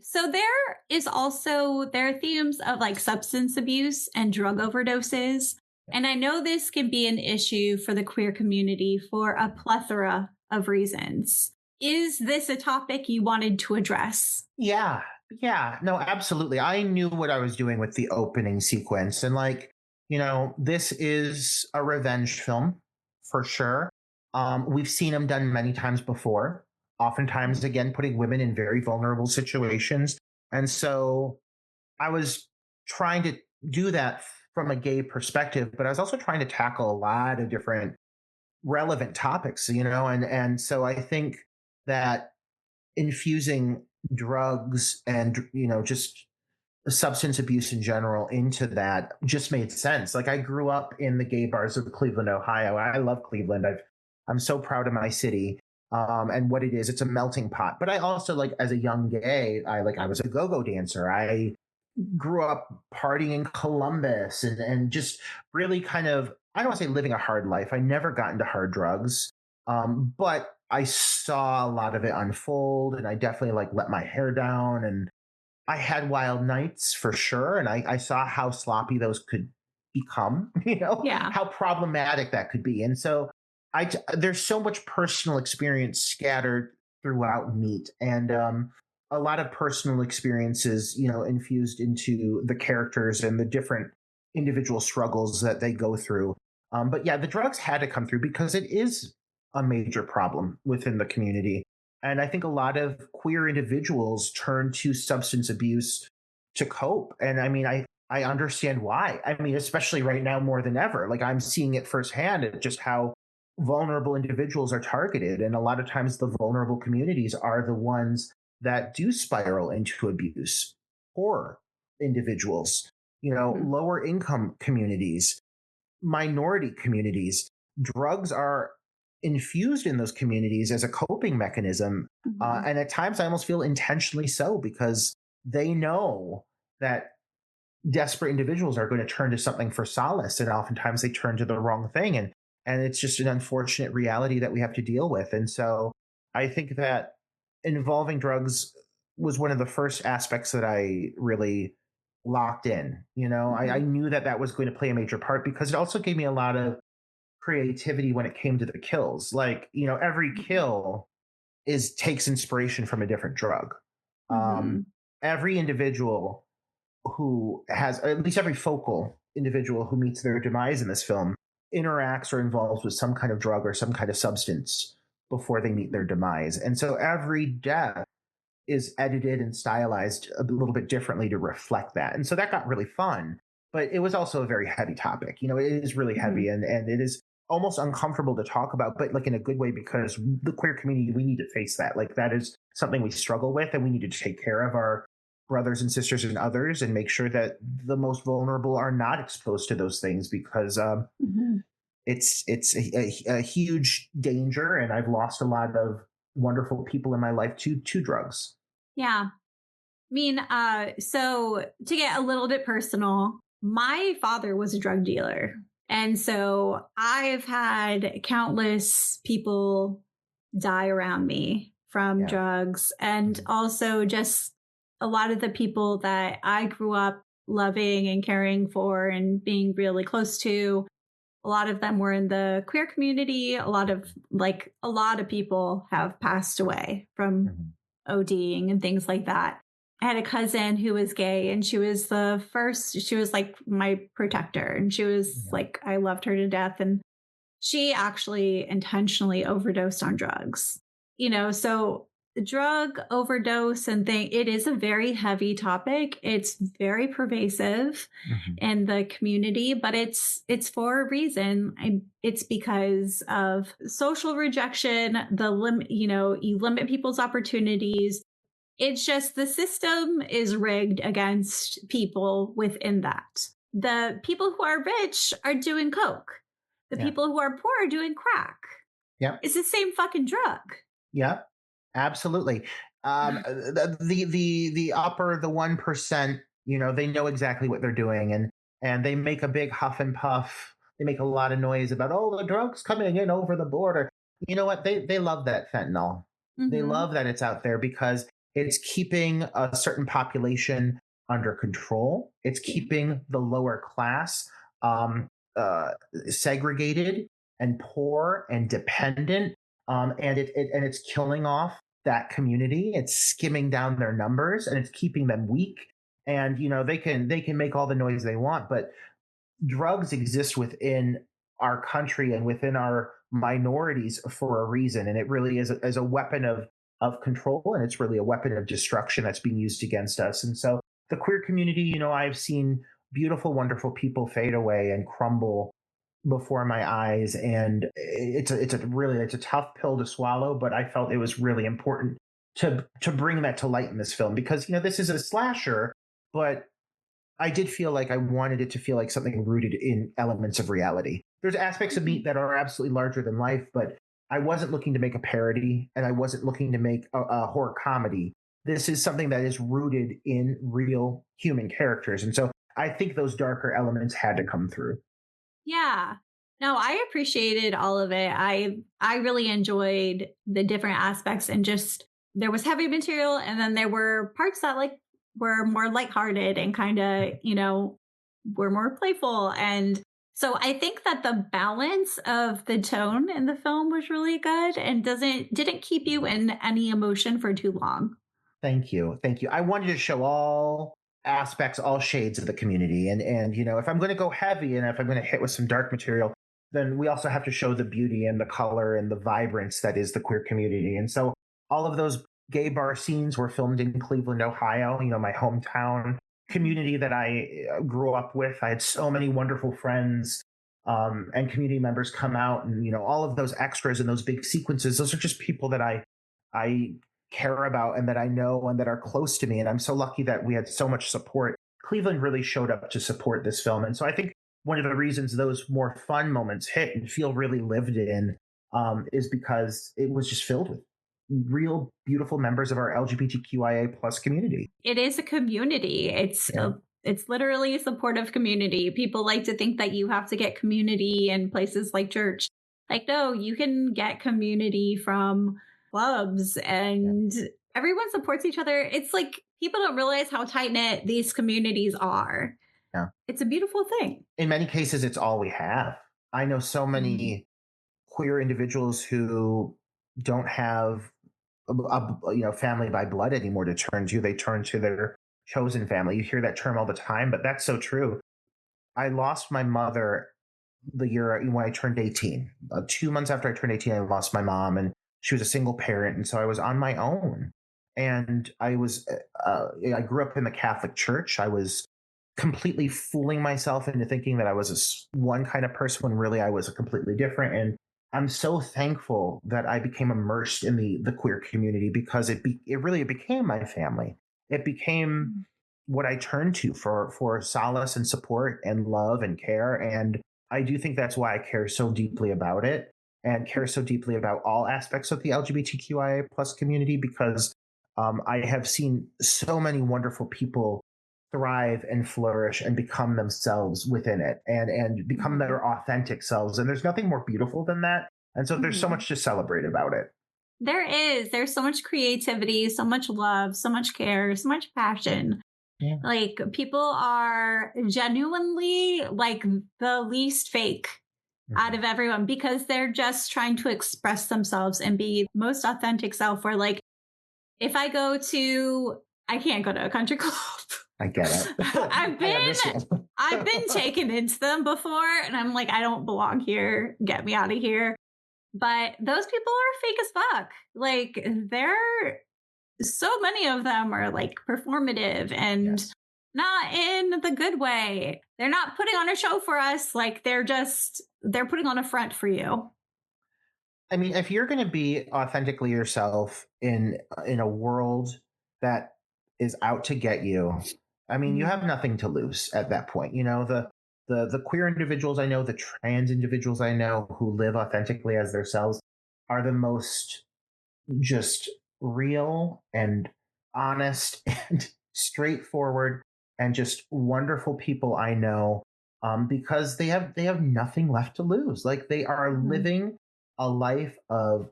So there are themes of substance abuse and drug overdoses. And I know this can be an issue for the queer community for a plethora of reasons. Is this a topic you wanted to address? Yeah. Yeah. No, absolutely. I knew what I was doing with the opening sequence. And, this is a revenge film for sure. We've seen them done many times before, oftentimes, again, putting women in very vulnerable situations. And so I was trying to do that from a gay perspective, but I was also trying to tackle a lot of different relevant topics, and so I think that infusing drugs and, just substance abuse in general into that just made sense. Like, I grew up in the gay bars of Cleveland, Ohio. I love Cleveland. I'm so proud of my city. And what it is, it's a melting pot. But I also, like, as a young gay, I was a go-go dancer. I grew up partying in Columbus and just really kind of, I don't want to say living a hard life. I never got into hard drugs. But I saw a lot of it unfold, and I definitely let my hair down, and I had wild nights for sure. And I saw how sloppy those could become, Yeah. how problematic that could be. And so there's so much personal experience scattered throughout Meat, and a lot of personal experiences, infused into the characters and the different individual struggles that they go through. But yeah, the drugs had to come through because it is a major problem within the community. And I think a lot of queer individuals turn to substance abuse to cope. And I mean, I understand why. I mean, especially right now more than ever. Like, I'm seeing it firsthand at just how vulnerable individuals are targeted. And a lot of times the vulnerable communities are the ones that do spiral into abuse for individuals. lower income communities, minority communities. Drugs are infused in those communities as a coping mechanism. Mhm. And at times I almost feel intentionally so, because they know that desperate individuals are going to turn to something for solace, and oftentimes they turn to the wrong thing, and it's just an unfortunate reality that we have to deal with. And so I think that involving drugs was one of the first aspects that I really locked in. I Mhm. knew that that was going to play a major part, because it also gave me a lot of creativity when it came to the kills. Like, every kill is takes inspiration from a different drug. um, Mhm. every individual who has, or at least every focal individual who meets their demise in this film, interacts or involves with some kind of drug or some kind of substance before they meet their demise. And so every death is edited and stylized a little bit differently to reflect that. And so that got really fun, but it was also a very heavy topic. It is really heavy, Mhm. and it is almost uncomfortable to talk about, but like in a good way, because the queer community, we need to face that. Like, that is something we struggle with, and we need to take care of our brothers and sisters and others, and make sure that the most vulnerable are not exposed to those things, because Mhm. it's a huge danger, and I've lost a lot of wonderful people in my life to drugs. Yeah. I mean, so to get a little bit personal, my father was a drug dealer. And so I've had countless people die around me from Yeah. drugs. And Mhm. also just a lot of the people that I grew up loving and caring for and being really close to, a lot of them were in the queer community. A lot of people have passed away from Mhm. ODing and things like that. I had a cousin who was gay, and she was like my protector, and she was Yeah. like, I loved her to death. And she actually intentionally overdosed on drugs. So drug overdose and thing, it is a very heavy topic. It's very pervasive Mhm. in the community, but it's for a reason. It's because of social rejection, you limit people's opportunities. It's just the system is rigged against people within that. The people who are rich are doing coke. The Yeah. people who are poor are doing crack. Yeah. It's the same fucking drug. Yeah. Absolutely. The upper, the 1%, they know exactly what they're doing, and they make a big huff and puff. They make a lot of noise about, oh, the drugs coming in over the border. You know what? They love that fentanyl. They Mm-hmm. love that it's out there, because it's keeping a certain population under control. It's keeping the lower class um, uh, segregated and poor and dependent, and it's killing off that community. It's skimming down their numbers, and it's keeping them weak. And they can make all the noise they want, but drugs exist within our country and within our minorities for a reason, and it really is as a weapon of control, and it's really a weapon of destruction that's being used against us. And so the queer community, I've seen beautiful, wonderful people fade away and crumble before my eyes, and it's a tough pill to swallow, but I felt it was really important to bring that to light in this film, because this is a slasher, but I did feel like I wanted it to feel like something rooted in elements of reality. There's aspects of Mm-hmm. Meat that are absolutely larger than life, but I wasn't looking to make a parody, and I wasn't looking to make a horror comedy. This is something that is rooted in real human characters. And so I think those darker elements had to come through. Yeah. No, I appreciated all of it. I really enjoyed the different aspects, and just there was heavy material, and then there were parts that were more lighthearted and kind of, were more playful. And so I think that the balance of the tone in the film was really good and didn't keep you in any emotion for too long. Thank you. Thank you. I wanted to show all aspects, all shades of the community. And if I'm going to go heavy, and if I'm going to hit with some dark material, then we also have to show the beauty and the color and the vibrance that is the queer community. And so all of those gay bar scenes were filmed in Cleveland, Ohio, my hometown community that I grew up with. I had so many wonderful friends, and community members come out, and all of those extras and those big sequences, those are just people that I care about, and that I know, and that are close to me. And I'm so lucky that we had so much support Cleveland really showed up to support this film. And so I think one of the reasons those more fun moments hit and feel really lived in is because it was just filled with real beautiful members of our LGBTQIA plus community. It is a community. It's literally a supportive community. People like to think that you have to get community in places like church. Like, no, you can get community from clubs, and everyone supports each other. It's like people don't realize how tight knit these communities are. Yeah. It's a beautiful thing. In many cases, it's all we have. I know so many queer individuals who don't have family by blood anymore to turn to. They turn to their chosen family. You hear that term all the time, but that's so true. I lost my mother the year when I turned 18. 2 months after I turned 18, I lost my mom, and she was a single parent, and so I was on my own. And I grew up in the Catholic Church. I was completely fooling myself into thinking that I was one kind of person when really I was a completely different. And I'm so thankful that I became immersed in the queer community, because it really became my family. It became what I turned to for solace and support and love and care. And I do think that's why I care so deeply about it, and care so deeply about all aspects of the LGBTQIA plus community, because I have seen so many wonderful people thrive and flourish and become themselves within it, and become their authentic selves. And there's nothing more beautiful than that. And so there's so much to celebrate about it. There's so much creativity, so much love, so much care, so much passion. Yeah. Like, people are genuinely like the least fake out of everyone, because they're just trying to express themselves and be most authentic self. Where, like, if I can't go to a country club. I get it. I've been taken into them before, and I'm like, I don't belong here. Get me out of here. But those people are fake as fuck. Like, so many of them are like performative and not in the good way. They're not putting on a show for us. Like, they're putting on a front for you. I mean, if you're going to be authentically yourself in a world that is out to get you, I mean, you have nothing to lose at that point. You know, the queer individuals I know, the trans individuals I know who live authentically as themselves are the most just real and honest and straightforward and just wonderful people I know, because they have nothing left to lose. Like, they are living a life of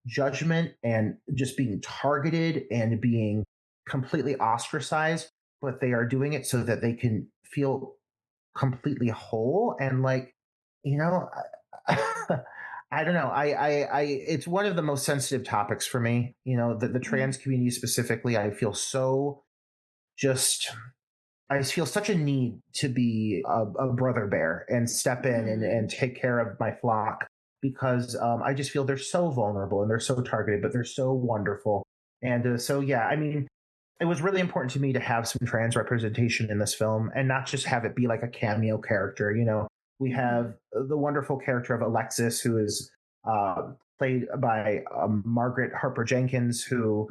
judgment and just being targeted and being completely ostracized, but they are doing it so that they can feel completely whole. And, like, you know, I don't know. It's one of the most sensitive topics for me. You know, the trans community specifically. I feel such a need to be a brother bear and step in and take care of my flock, because I just feel they're so vulnerable and they're so targeted, but they're so wonderful. And so, yeah, I mean, it was really important to me to have some trans representation in this film, and not just have it be like a cameo character. You know, we have the wonderful character of Alexis, who is played by Margaret Harper Jenkins, who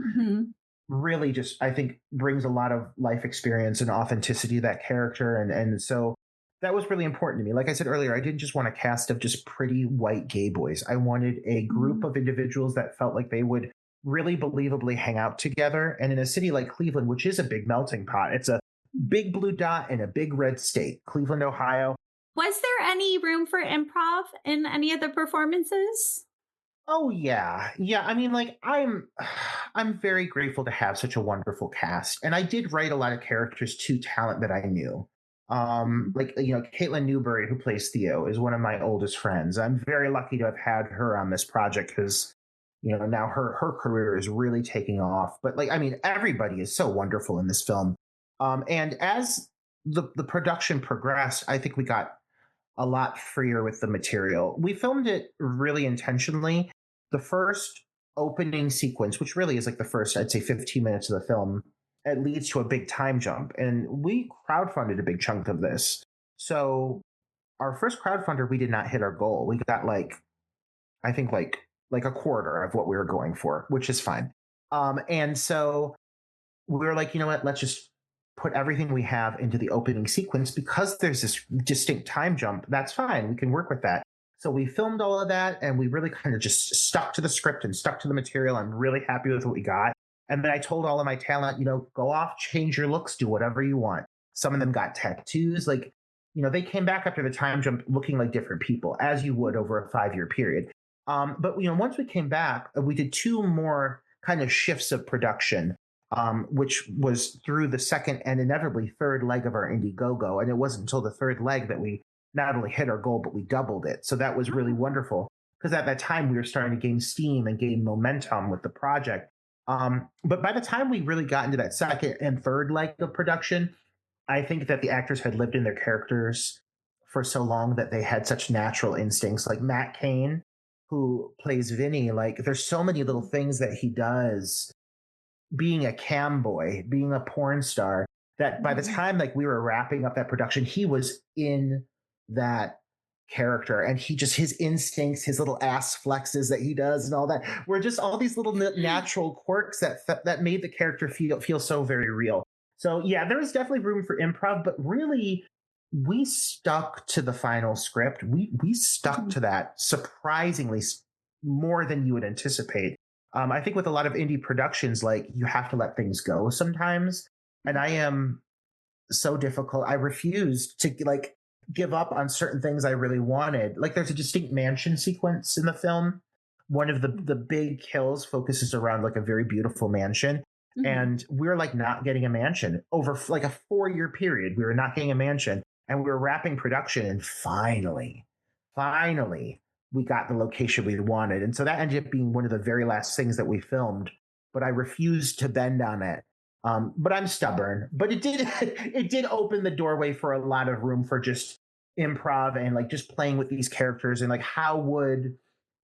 really just, I think, brings a lot of life experience and authenticity to that character. And so that was really important to me. Like I said earlier, I didn't just want a cast of just pretty white gay boys. I wanted a group of individuals that felt like they would really believably hang out together. And in a city like Cleveland, which is a big melting pot, it's a big blue dot in a big red state, Cleveland, Ohio. Was there any room for improv in any of the performances? Oh yeah. Yeah. I mean, like, I'm very grateful to have such a wonderful cast. And I did write a lot of characters to talent that I knew. Like, you know, Caitlin Newberry, who plays Theo, is one of my oldest friends. I'm very lucky to have had her on this project, because, you know, now her career is really taking off. But, like, I mean, everybody is so wonderful in this film. And as the production progressed, I think we got a lot freer with the material. We filmed it really intentionally. The first opening sequence, which really is like the first, I'd say, 15 minutes of the film, it leads to a big time jump. And we crowdfunded a big chunk of this. So our first crowdfunder, we did not hit our goal. We got I think a quarter of what we were going for, which is fine. And so we were like, you know what, let's just put everything we have into the opening sequence because there's this distinct time jump. That's fine. We can work with that. So we filmed all of that and we really kind of just stuck to the script and stuck to the material. I'm really happy with what we got. And then I told all of my talent, go off, change your looks, do whatever you want. Some of them got tattoos. Like, they came back after the time jump looking like different people, as you would over a 5-year period. But once we came back, we did 2 more kind of shifts of production, which was through the second and inevitably third leg of our Indiegogo. And it wasn't until the third leg that we not only hit our goal, but we doubled it. So that was really wonderful because at that time we were starting to gain steam and gain momentum with the project. But by the time we really got into that second and third leg of production, I think that the actors had lived in their characters for so long that they had such natural instincts. Like Matt Cain, who plays Vinny, like there's so many little things that he does being a cam boy, being a porn star, that by the time like we were wrapping up that production, he was in that character, and his instincts, his little ass flexes that he does and all that were just all these little natural quirks that made the character feel so very real. So yeah, there was definitely room for improv, but really we stuck to the final script. We stuck to that surprisingly more than you would anticipate. I think with a lot of indie productions, like you have to let things go sometimes. And I am so difficult. I refused to like give up on certain things I really wanted. Like there's a distinct mansion sequence in the film. One of the big kills focuses around like a very beautiful mansion. Mm-hmm. And we're like not getting a mansion over like a 4-year period. We were not getting a mansion, and we were wrapping production. And finally, we got the location we wanted. And so that ended up being one of the very last things that we filmed, but I refused to bend on it. But I'm stubborn, but it did open the doorway for a lot of room for just improv and like just playing with these characters and like, how would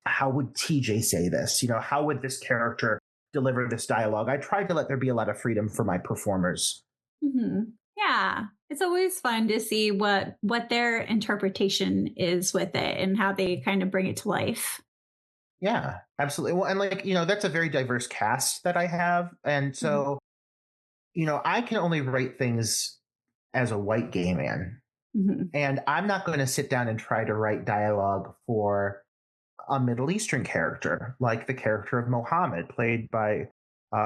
TJ say this? How would this character deliver this dialogue? I tried to let there be a lot of freedom for my performers. Mm-hmm. Yeah. It's always fun to see what their interpretation is with it and how they kind of bring it to life. Yeah, absolutely. Well, and like, that's a very diverse cast that I have. And so, I can only write things as a white gay man. Mm-hmm. And I'm not going to sit down and try to write dialogue for a Middle Eastern character, like the character of Mohammed, played by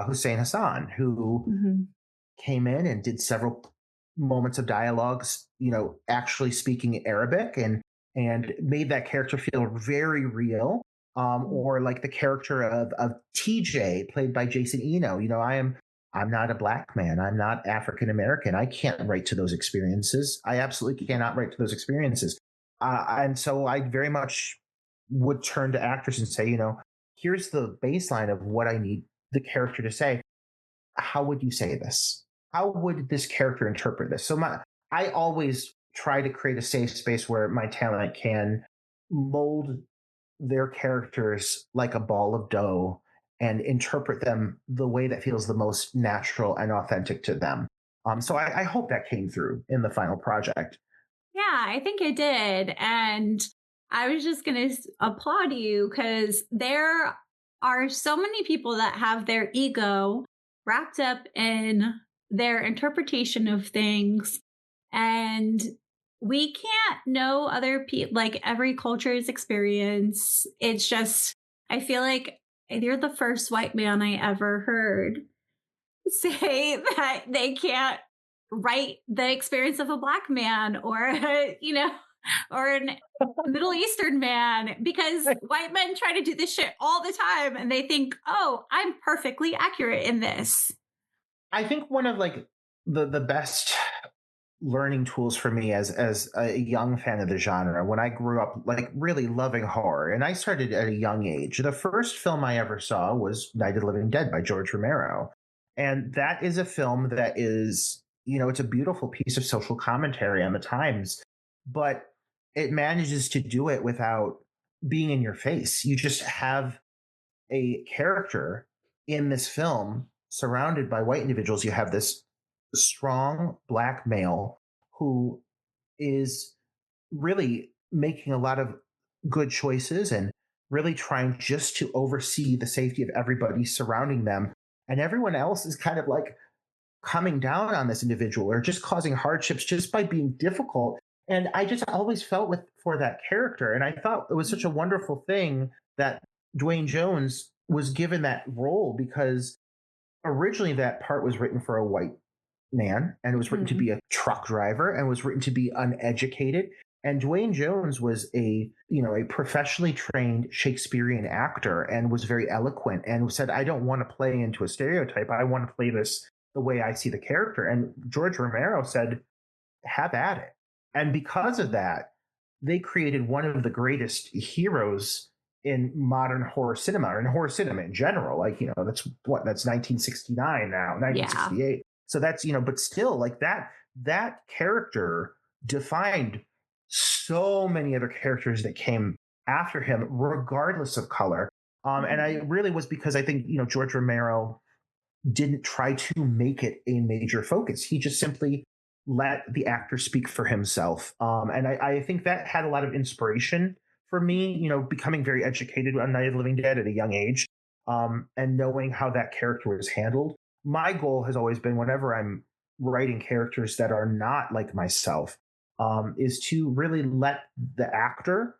Hussein Hassan, who came in and did several moments of dialogues, actually speaking Arabic and made that character feel very real. Or like the character of TJ, played by Jason Eno. I'm not a black man. I'm not African American. I can't write to those experiences. I absolutely cannot write to those experiences. And so I very much would turn to actors and say, here's the baseline of what I need the character to say. How would you say this? How would this character interpret this? So I always try to create a safe space where my talent can mold their characters like a ball of dough and interpret them the way that feels the most natural and authentic to them. So I hope that came through in the final project. Yeah, I think it did. And I was just going to applaud you because there are so many people that have their ego wrapped up in their interpretation of things. And we can't know other people, like every culture's experience. It's just, I feel like you're the first white man I ever heard say that they can't write the experience of a black man or, or a Middle Eastern man, because white men try to do this shit all the time and they think, oh, I'm perfectly accurate in this. I think one of like the best learning tools for me as a young fan of the genre, when I grew up like really loving horror, and I started at a young age. The first film I ever saw was Night of the Living Dead by George Romero. And that is a film that is, it's a beautiful piece of social commentary on the times, but it manages to do it without being in your face. You just have a character in this film surrounded by white individuals. You have this strong black male who is really making a lot of good choices and really trying just to oversee the safety of everybody surrounding them. And everyone else is kind of like coming down on this individual or just causing hardships just by being difficult. And I just always felt for that character. And I thought it was such a wonderful thing that Dwayne Jones was given that role, because originally that part was written for a white man, and it was written to Mhm. be a truck driver, and was written to be uneducated. And Dwayne Jones was a professionally trained Shakespearean actor, and was very eloquent, and said, I don't want to play into a stereotype. I want to play this the way I see the character. And George Romero said, have at it. And because of that, they created one of the greatest heroes in modern horror cinema, or in horror cinema in general. That's 1969 now, Yeah. 1968. So that's, but still, like, that character defined so many other characters that came after him, regardless of color. And I really was, because I think, George Romero didn't try to make it a major focus. He just simply let the actor speak for himself. And I think that had a lot of inspiration for me, becoming very educated on Night of the Living Dead at a young age, and knowing how that character was handled. My goal has always been, whenever I'm writing characters that are not like myself, is to really let the actor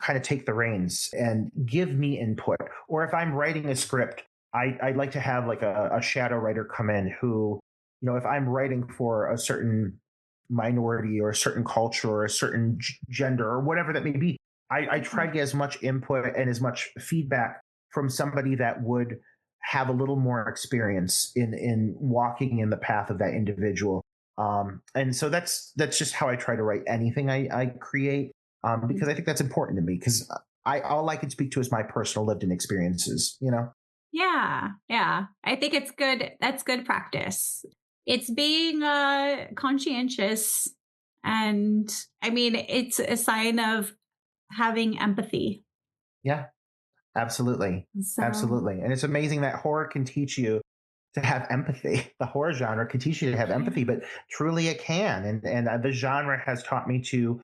kind of take the reins and give me input. Or if I'm writing a script, I'd like to have like a shadow writer come in who, if I'm writing for a certain minority or a certain culture or a certain gender or whatever that may be, I try to get as much input and as much feedback from somebody that would have a little more experience in walking in the path of that individual. And so that's just how I try to write anything I create, because I think that's important to me, because all I can speak to is my personal lived in experiences. Yeah. Yeah. I think it's good. That's good practice. It's being conscientious. And I mean, it's a sign of having empathy. Yeah, absolutely. So, Absolutely. And it's amazing that horror can teach you to have empathy. The horror genre can teach you to have empathy, yeah. but truly it can. And the genre has taught me to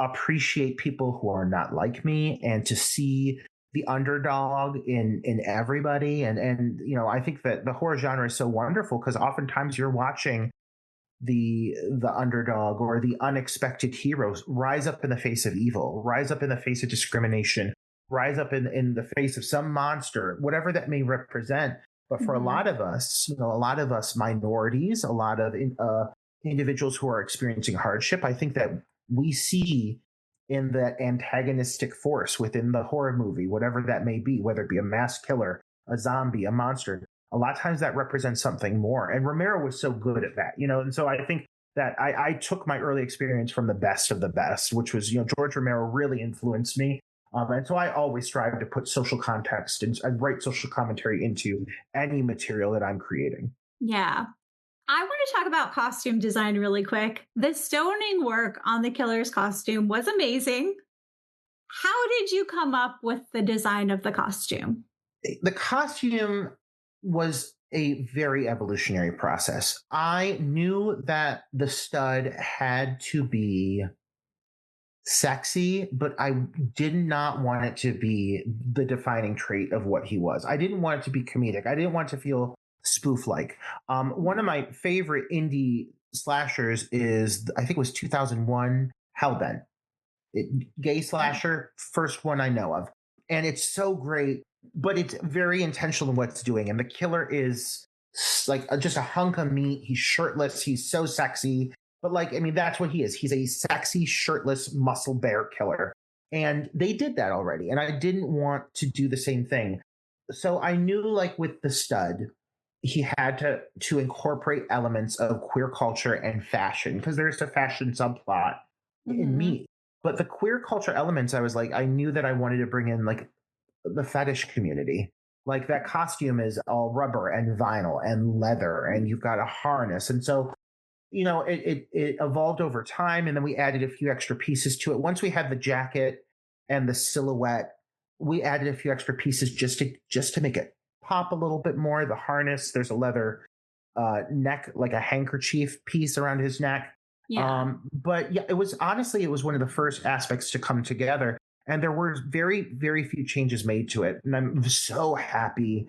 appreciate people who are not like me, and to see the underdog in everybody. And I think that the horror genre is so wonderful, because oftentimes you're watching the underdog or the unexpected heroes rise up in the face of evil, rise up in the face of discrimination, rise up in the face of some monster, whatever that may represent. But for a Mhm. lot of us, a lot of us minorities, a lot of individuals who are experiencing hardship, I think that we see in that antagonistic force within the horror movie, whatever that may be, whether it be a mass killer, a zombie, a monster, a lot of times that represents something more. And Romero was so good at that. And so I think that I took my early experience from the best of the best, which was, George Romero really influenced me. And so I always strive to put social context and write social commentary into any material that I'm creating. Yeah. I want to talk about costume design really quick. The stoning work on the killer's costume was amazing. How did you come up with the design of the costume? The costume was a very evolutionary process. I knew that the stud had to be sexy, but I did not want it to be the defining trait of what he was. I didn't want it to be comedic. I didn't want it to feel spoof like. One of my favorite indie slashers is, I think it was 2001, Hellbent. Gay slasher, first one I know of. And it's so great, but it's very intentional in what it's doing. And the killer is like just a hunk of meat. He's shirtless. He's so sexy. But like, I mean, that's what he is. He's a sexy, shirtless, muscle bear killer. And they did that already. And I didn't want to do the same thing. So I knew, like, with the stud, he had to incorporate elements of queer culture and fashion, because there's a fashion subplot in Mhm. meat. But the queer culture elements, I was like, I knew that I wanted to bring in, like, the fetish community. Like, that costume is all rubber and vinyl and leather, and you've got a harness. And so, it evolved over time, and then we added a few extra pieces to it. Once we had the jacket and the silhouette, we added a few extra pieces just to make it pop a little bit more. The harness, there's a leather neck, like a handkerchief piece around his neck. Yeah. But yeah, it was one of the first aspects to come together, and there were very, very few changes made to it. And I'm so happy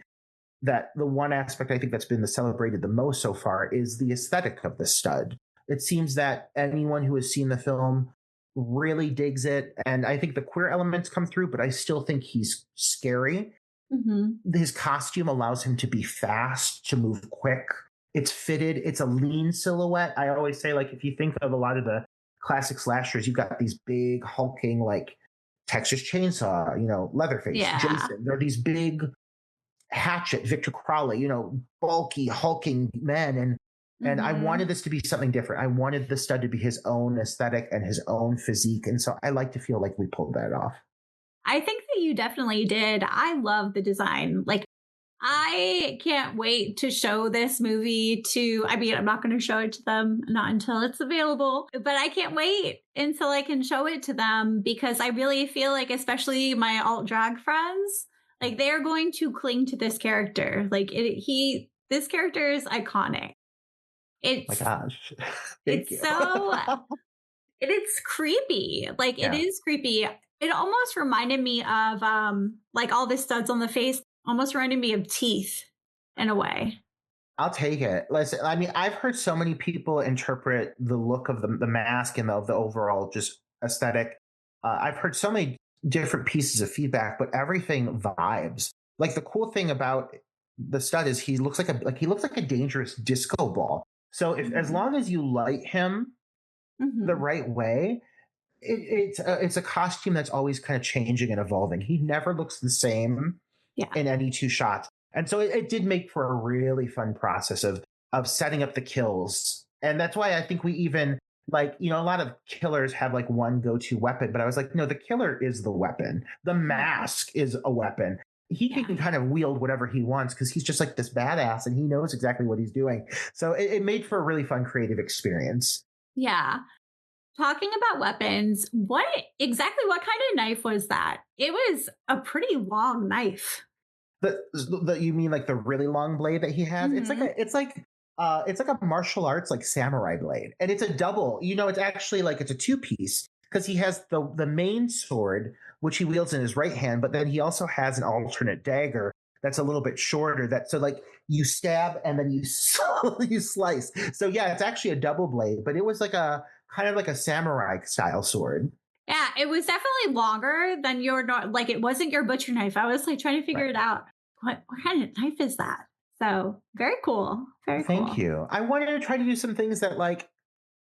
that the one aspect I think that's been celebrated the most so far is the aesthetic of the stud. It seems that anyone who has seen the film really digs it. And I think the queer elements come through, but I still think he's scary. Hmm. His costume allows him to be fast, to move quick. It's fitted. It's a lean silhouette. I always say, like, if you think of a lot of the classic slashers, you've got these big, hulking, like Texas Chainsaw, Leatherface, Yeah. Jason. They're these big Hatchet, Victor Crowley, bulky, hulking men. And I Hmm. wanted this to be something different. I wanted the stud to be his own aesthetic and his own physique. And so I like to feel like we pulled that off. I think that you definitely did. I love the design. Like, I can't wait to show this movie to, I mean, I'm not going to show it to them, not until it's available, but I can't wait until I can show it to them because I really feel like, especially my alt drag friends, like they're going to cling to this character. Like this character is iconic. My It's, gosh. Thank it's you. so, it's creepy. Like it Yeah. is creepy. It almost reminded me of like all the studs on the face almost reminded me of teeth in a way. I'll take it. Listen, I mean, I've heard so many people interpret the look of the mask and the overall just aesthetic. I've heard so many different pieces of feedback, but everything vibes. Like the cool thing about the stud is he looks like a dangerous disco ball. So if as Mhm. long as you light him the Mhm. right way, it's a costume that's always kind of changing and evolving. He never looks the same Yeah. in any two shots. And so it did make for a really fun process of setting up the kills. And that's why I think we even like, a lot of killers have like one go-to weapon, but I was like, no, the killer is the weapon. The Right. mask is a weapon. He Yeah. can kind of wield whatever he wants because he's just like this badass and he knows exactly what he's doing. So it made for a really fun creative experience. Yeah. Talking about weapons, what kind of knife was that? It was a pretty long knife. The you mean like the really long blade that he has? Mhm. It's like a martial arts like samurai blade, and it's a double. It's actually like it's a two piece because he has the main sword which he wields in his right hand, but then he also has an alternate dagger that's a little bit shorter. That so like you stab and then you you slice. So yeah, it's actually a double blade, but it was like a kind of like a samurai style sword. Yeah, it was definitely longer than your like it wasn't your butcher knife. I was like trying to figure Right. it out. What kind of knife is that? So, very cool. Well, Very thank cool. you. I wanted to try to do some things that like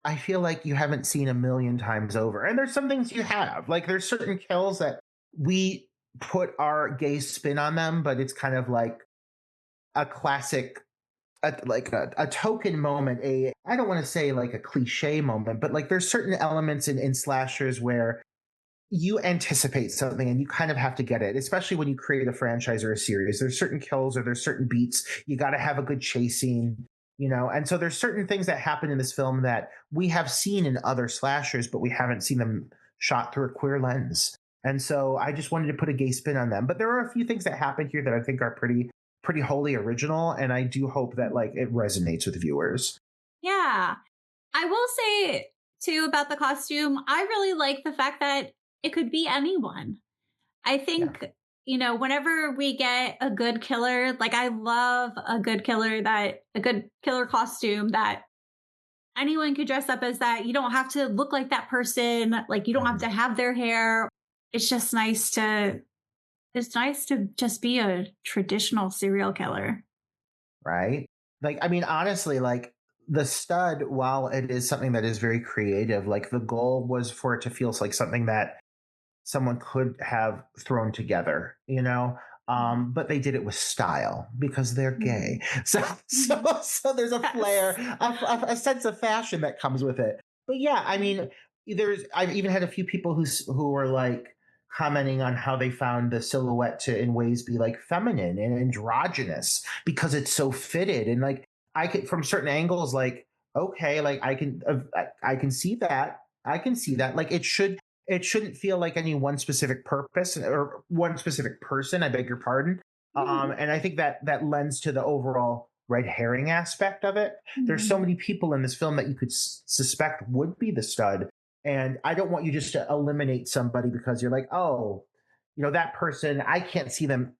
I feel like you haven't seen a million times over. And there's some things you have. Like there's certain kills that we put our gay spin on them, but it's kind of like a classic, a token moment, I don't want to say like a cliche moment, but like there's certain elements in slashers where you anticipate something and you kind of have to get it, especially when you create a franchise or a series. There's certain kills or there's certain beats. You got to have a good chase scene, And so there's certain things that happen in this film that we have seen in other slashers, but we haven't seen them shot through a queer lens. And so I just wanted to put a gay spin on them. But there are a few things that happen here that I think are pretty wholly original. And I do hope that like it resonates with viewers. Yeah. I will say too about the costume, I really like the fact that it could be anyone. I Yeah. think, whenever we get a good killer, like I love a good killer costume that anyone could dress up as that. You don't have to look like that person. Like you don't have Mhm. to have their hair. It's just nice to just be a traditional serial killer. Right? Like, I mean, honestly, like the stud, while it is something that is very creative, like the goal was for it to feel like something that someone could have thrown together, but they did it with style because they're Mhm. gay. So, so, Mhm. so there's a flair, Yes. a sense of fashion that comes with it. But yeah, I mean, I've even had a few people who were like commenting on how they found the silhouette to in ways be like feminine and androgynous because it's so fitted and like I could from certain angles like okay like I can see that like it shouldn't feel like any one specific purpose or one specific person. I beg your pardon. Mhm. And I think that lends to the overall red herring aspect of it. There's so Mhm. many people in this film that you could suspect would be the stud, and I don't want you just to eliminate somebody because you're like, oh, that person. I can't see them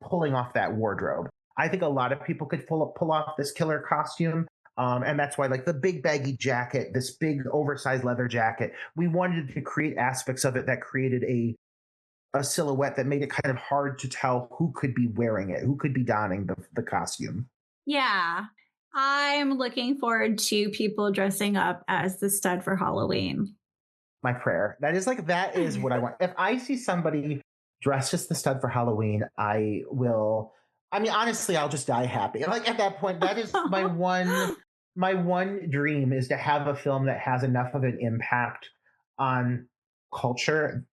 pulling off that wardrobe. I think a lot of people could pull off this killer costume. And that's why, like the big baggy jacket, this big oversized leather jacket, we wanted to create aspects of it that created a silhouette that made it kind of hard to tell who could be wearing it, who could be donning the costume. Yeah. I'm looking forward to people dressing up as the stud for Halloween. My prayer. That is what I want. If I see somebody dressed as the stud for Halloween, I will. I mean, honestly, I'll just die happy. Like at that point, that is my one dream is to have a film that has enough of an impact on culture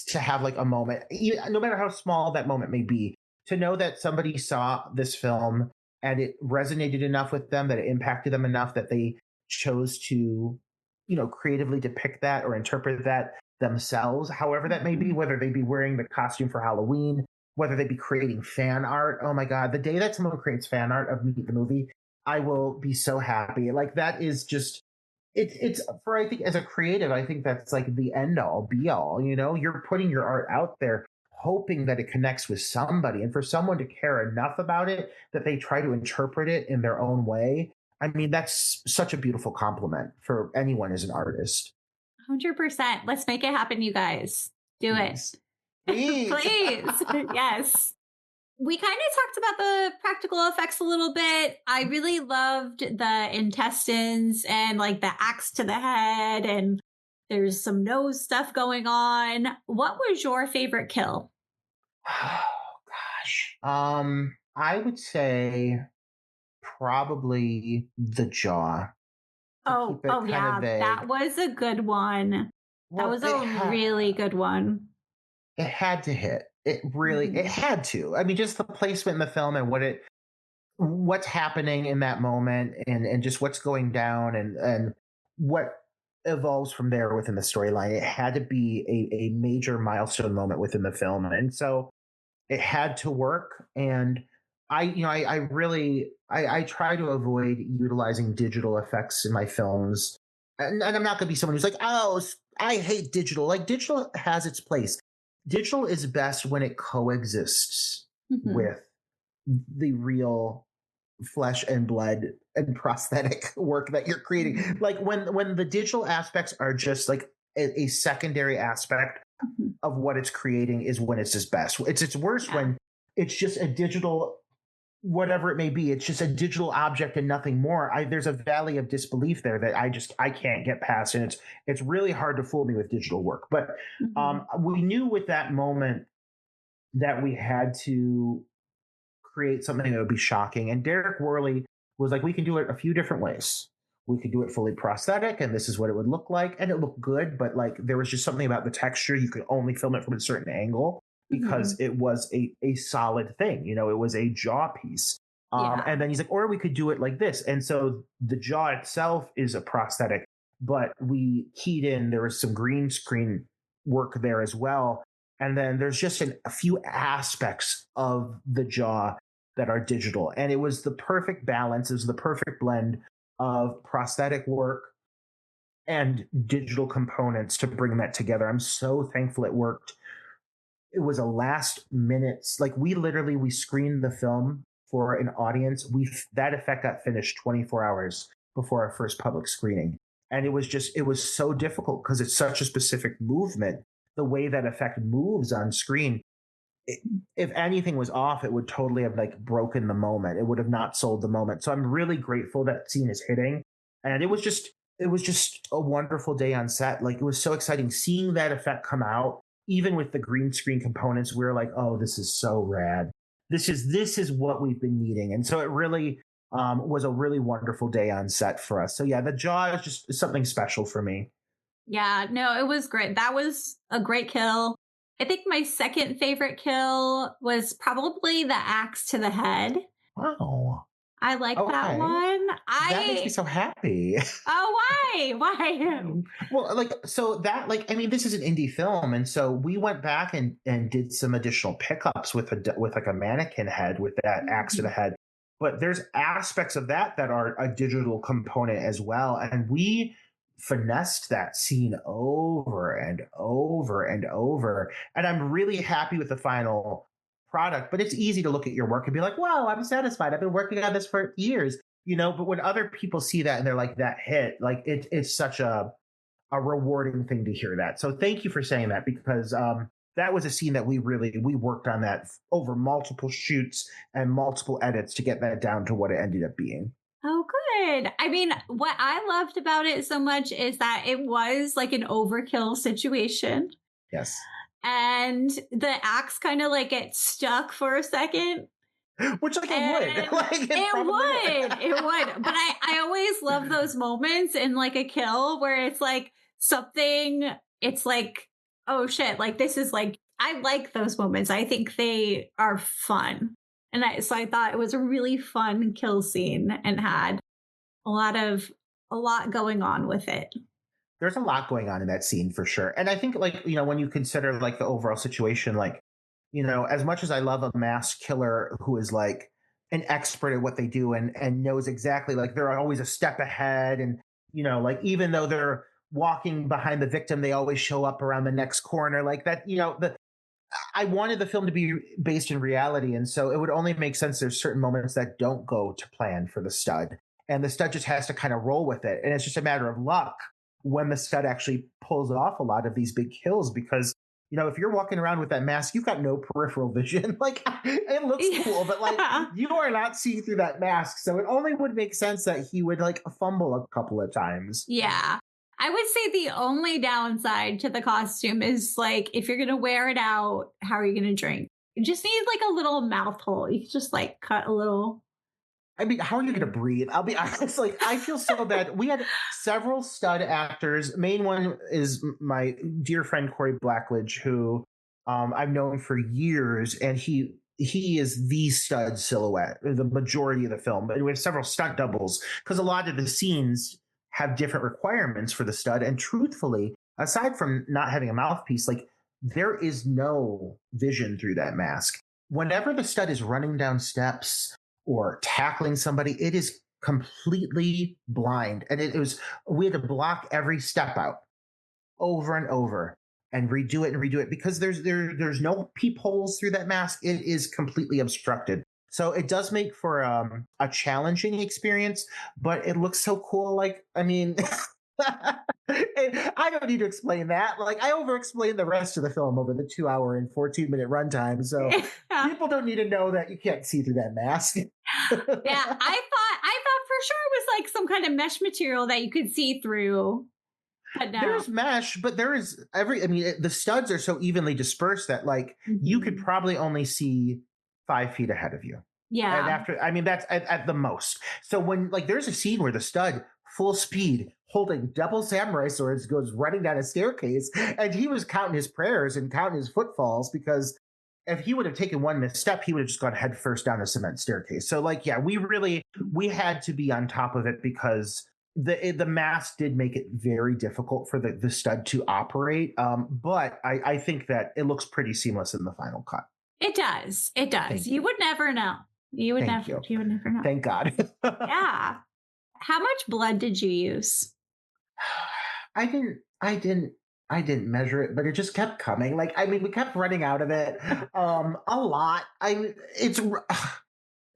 to have like a moment, no matter how small that moment may be, to know that somebody saw this film and it resonated enough with them, that it impacted them enough that they chose to, creatively depict that or interpret that themselves, however that may be, whether they be wearing the costume for Halloween, whether they be creating fan art. Oh my God, the day that someone creates fan art of Meet the Movie, I will be so happy. Like that is just it's for, I think as a creative, I think that's like the end all be all. You're putting your art out there hoping that it connects with somebody, and for someone to care enough about it that they try to interpret it in their own way. I mean, that's such a beautiful compliment for anyone as an artist. 100%. Let's make it happen, you guys. Do Please. it. Please. Please. Yes. We kind of talked about the practical effects a little bit. I really loved the intestines and like the axe to the head, and there's some nose stuff going on. What was your favorite kill? Oh gosh. I would say probably the jaw. To Oh, keep it oh kind of yeah, that vague. was a good one. That Well, was a really good one. it had to hit. It Mhm. had to. I mean, just the placement in the film and what's happening in that moment, and just what's going down, and what evolves from there within the storyline. It had to be a major milestone moment within the film. And so it had to work. And I really I try to avoid utilizing digital effects in my films. And I'm not going to be someone who's like, oh, I hate digital. Like, digital has its place. Digital is best when it coexists Mhm. with the real flesh and blood and prosthetic work that you're creating. Mhm. Like when the digital aspects are just like a secondary aspect Mhm. of what it's creating is when it's its best. It's worse Yeah. when it's just a digital, whatever it may be. It's just a digital object and nothing more. There's a valley of disbelief there that I can't get past, and it's really hard to fool me with digital work. But Mhm. we knew with that moment that we had to create something that would be shocking. And Derek Worley was like, we can do it a few different ways. We could do it fully prosthetic, and this is what it would look like. And it looked good, but like there was just something about the texture. You could only film it from a certain angle because Mhm. it was a solid thing. It was a jaw piece. Yeah. And then he's like, or we could do it like this. And so the jaw itself is a prosthetic, but we keyed in, there was some green screen work there as well. And then there's just a few aspects of the jaw that are digital. And it was the perfect balance, it was the perfect blend of prosthetic work and digital components to bring that together. I'm so thankful it worked. It was a last minutes, like we screened the film for an audience. That effect got finished 24 hours before our first public screening. And it was so difficult because it's such a specific movement. The way that effect moves on screen, it, if anything was off, it would totally have like broken the moment. It would have not sold the moment. So I'm really grateful that scene is hitting. And it was just a wonderful day on set. Like, it was so exciting seeing that effect come out, even with the green screen components. We were like, oh, this is so rad. This is what we've been needing. And so it really was a really wonderful day on set for us. So yeah, the jaw is just something special for me. Yeah. No, it was great. That was a great kill. I think my second favorite kill was probably the axe to the head. Wow. I like that Okay. one. That makes me I so happy. Oh, why? Why? Well, like, so that, like, I mean, this is an indie film, and so we went back and did some additional pickups with like a mannequin head with that axe to the Mhm. head. But there's aspects of that are a digital component as well, and we finessed that scene over and over and over. And I'm really happy with the final product, but it's easy to look at your work and be like, wow, I'm satisfied. I've been working on this for years, but when other people see that and they're like, that hit, like it's such a rewarding thing to hear that. So thank you for saying that, because that was a scene that we worked on that over multiple shoots and multiple edits to get that down to what it ended up being. Oh, good. I mean, what I loved about it so much is that it was like an overkill situation. Yes. And the axe kind of like gets stuck for a second. Which like it would. Like, it would. But I always love those moments in like a kill where it's like something, it's like, oh shit, like this is like, I like those moments. I think they are fun. And so I thought it was a really fun kill scene and had a lot going on with it. There's a lot going on in that scene for sure. And I think like, when you consider like the overall situation, like, as much as I love a mass killer who is like an expert at what they do and knows exactly, like they're always a step ahead. And, like even though they're walking behind the victim, they always show up around the next corner like that, I wanted the film to be based in reality. And so it would only make sense. There's certain moments that don't go to plan for the stud, and the stud just has to kind of roll with it. And it's just a matter of luck when the stud actually pulls off a lot of these big kills, because if you're walking around with that mask, you've got no peripheral vision. Like it looks cool, but like you are not seeing through that mask. So it only would make sense that he would like fumble a couple of times. Yeah. I would say the only downside to the costume is like, if you're going to wear it out, how are you going to drink? You just need like a little mouth hole. You can just like cut a little. I mean, how are you going to breathe? I'll be honest. Like, I feel so bad. We had several stud actors. Main one is my dear friend Corey Blackledge, who I've known for years, and he is the stud silhouette, the majority of the film. But we have several stunt doubles because a lot of the scenes have different requirements for the stud. And truthfully, aside from not having a mouthpiece, like there is no vision through that mask. Whenever the stud is running down steps or tackling somebody, it is completely blind. And we had to block every step out over and over and redo it because there's no peepholes through that mask. It is completely obstructed. So it does make for a challenging experience, but it looks so cool. Like, I mean, I don't need to explain that. Like, I over-explained the rest of the film over the 2-hour and 14-minute runtime. So people don't need to know that you can't see through that mask. Yeah, I thought for sure it was like some kind of mesh material that you could see through. But no. There's mesh, but there is the studs are so evenly dispersed that like you could probably only see 5 feet ahead of you. Yeah. And that's at the most. So when like there's a scene where the stud full speed holding double samurai swords goes running down a staircase, and he was counting his prayers and counting his footfalls, because if he would have taken one misstep, he would have just gone head first down a cement staircase. So like, yeah, we had to be on top of it because the mask did make it very difficult for the stud to operate. But I think that it looks pretty seamless in the final cut. It does. It does. You would never know. You would never know. Thank God. Yeah. How much blood did you use? I didn't measure it, but it just kept coming. Like, I mean, we kept running out of it. A lot.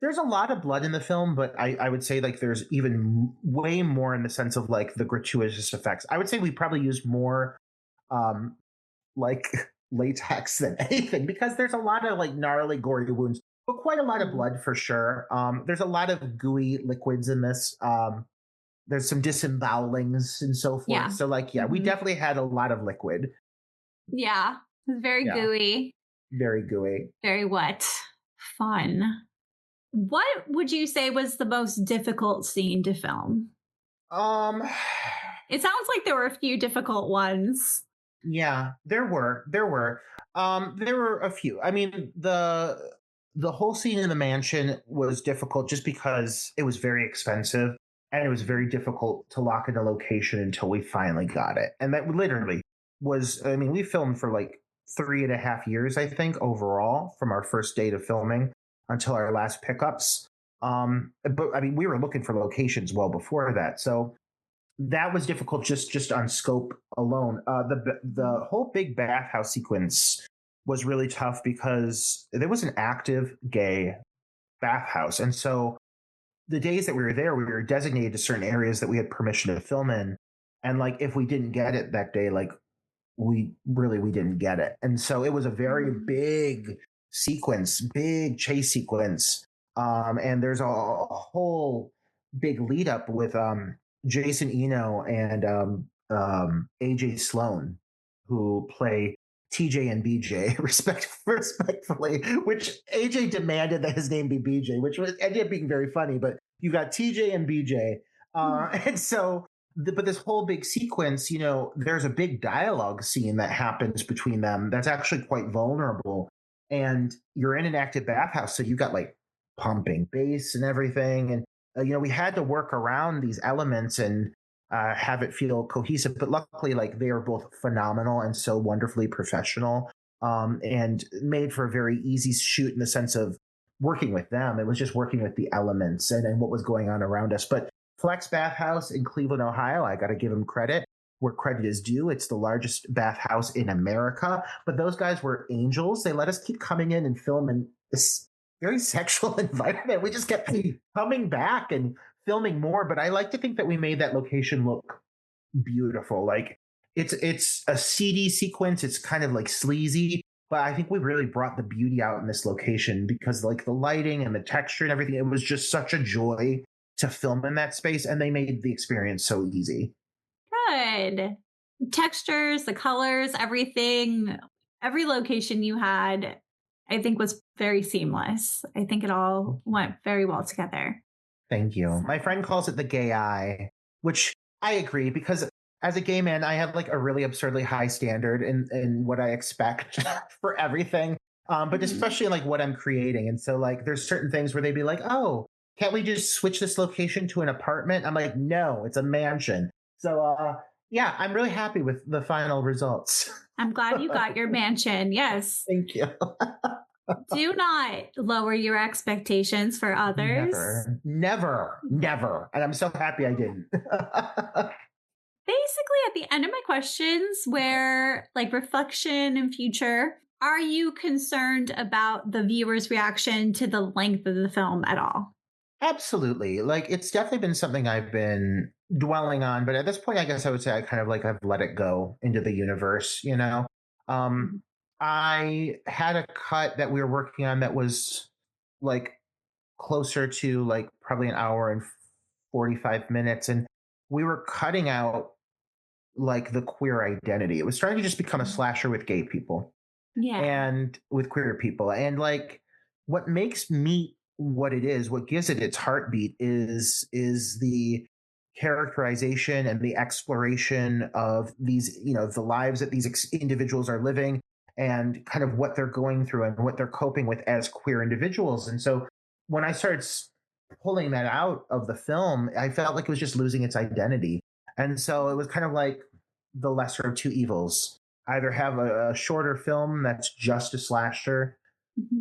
There's a lot of blood in the film, but I would say like there's even way more in the sense of like the gratuitous effects. I would say we probably used more like latex than anything, because there's a lot of like gnarly, gory wounds, but quite a lot of blood for sure. There's a lot of gooey liquids in this. There's some disembowelings and so forth. Yeah. So like, we definitely had a lot of liquid. Yeah. It was very gooey. Very gooey. Very wet. Fun. What would you say was the most difficult scene to film? It sounds like there were a few difficult ones. Yeah, there were. There were a few. I mean, the whole scene in the mansion was difficult just because it was very expensive and it was very difficult to lock in a location until we finally got it. And that literally was, I mean, we filmed for like 3.5 years, I think, overall, from our first date of filming until our last pickups. But I mean, we were looking for locations well before that. So that was difficult just on scope alone. The whole big bathhouse sequence was really tough because there was an active gay bathhouse. And so the days that we were there, we were designated to certain areas that we had permission to film in. And like if we didn't get it that day, like we didn't get it. And so it was a very big sequence, big chase sequence. And there's a whole big lead up with Jason Eno and AJ Sloan, who play TJ and BJ respectfully, which AJ demanded that his name be BJ, which was ended up being very funny. But you got TJ and BJ, and so but this whole big sequence, there's a big dialogue scene that happens between them that's actually quite vulnerable. And you're in an active bathhouse, so you got like pumping bass and everything. And, we had to work around these elements and have it feel cohesive. But luckily, like they are both phenomenal and so wonderfully professional, and made for a very easy shoot in the sense of working with them. It was just working with the elements and what was going on around us. But Flex Bathhouse in Cleveland, Ohio, I got to give them credit where credit is due. It's the largest bathhouse in America, but those guys were angels. They let us keep coming in and film in this very sexual environment. We just kept coming back and filming more, but I like to think that we made that location look beautiful. Like it's a seedy sequence. It's kind of like sleazy, but I think we really brought the beauty out in this location because like the lighting and the texture and everything, it was just such a joy to film in that space, and they made the experience so easy. Good. Textures, the colors, everything, every location you had, I think was very seamless. I think it all went very well together. Thank you. My friend calls it the gay eye, which I agree because as a gay man, I have like a really absurdly high standard in what I expect for everything. But especially in like what I'm creating. And so like there's certain things where they'd be like, oh, can't we just switch this location to an apartment? I'm like, no, it's a mansion. So yeah, I'm really happy with the final results. I'm glad you got your mansion. Yes. Thank you. Do not lower your expectations for others. Never. And I'm so happy I didn't. Basically, at the end of my questions, where like reflection and future, are you concerned about the viewer's reaction to the length of the film at all? Absolutely. Like it's definitely been something I've been dwelling on, but at this point, I guess I would say I kind of like I've let it go into the universe. I had a cut that we were working on that was like closer to like probably an hour and 45 minutes. And we were cutting out like the queer identity. It was trying to just become a slasher with gay people. Yeah. And with queer people. And like what makes Meat what it is, what gives it its heartbeat is the characterization and the exploration of these, the lives that these individuals are living and kind of what they're going through and what they're coping with as queer individuals. And so when I started pulling that out of the film, I felt like it was just losing its identity. And so it was kind of like the lesser of two evils. Either have a shorter film that's just a slasher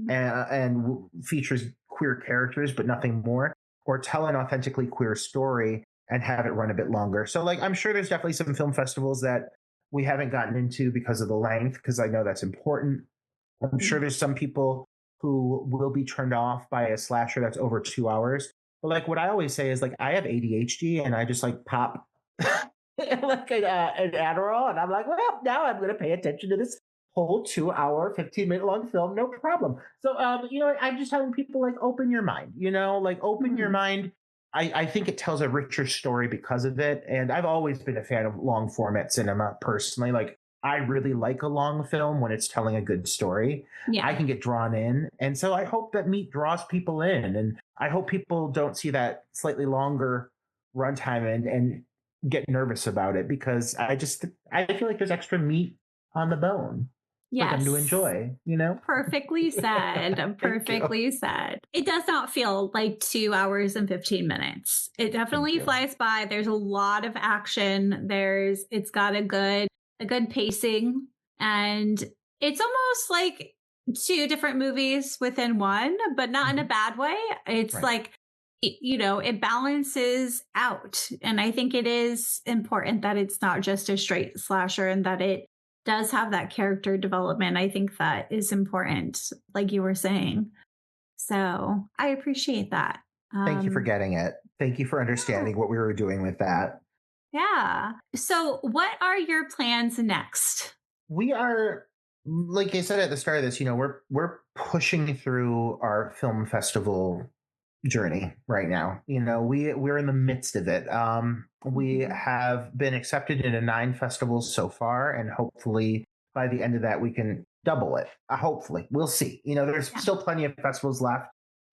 and features queer characters, but nothing more, or tell an authentically queer story and have it run a bit longer. So like, I'm sure there's definitely some film festivals that we haven't gotten into because of the length, because I know that's important. I'm sure there's some people who will be turned off by a slasher that's over 2 hours. But like what I always say is like, I have ADHD and I just like pop like an Adderall, and I'm like, well, now I'm going to pay attention to this whole 2 hour, 15-minute long film, no problem. So, I'm just telling people like, open your mind, open your mind. I think it tells a richer story because of it. And I've always been a fan of long format cinema personally. Like I really like a long film when it's telling a good story. Yeah. I can get drawn in. And so I hope that Meat draws people in. And I hope people don't see that slightly longer runtime and get nervous about it, because I feel like there's extra meat on the bone. Yes. For them to enjoy, Perfectly said. Perfectly said. It does not feel like 2 hours and 15 minutes. It definitely flies by. There's a lot of action. It's got a good pacing, and it's almost like two different movies within one, but not in a bad way. It's like, it balances out. And I think it is important that it's not just a straight slasher and that it does have that character development. I think that is important, like you were saying. So I appreciate that. Thank you for getting it. Thank you for understanding what we were doing with that. Yeah. So what are your plans next? We are, like I said at the start of this, we're pushing through our film festival journey right now. We're in the midst of it. We have been accepted into 9 festivals so far, and hopefully by the end of that we can double it. Hopefully, we'll see. There's still plenty of festivals left.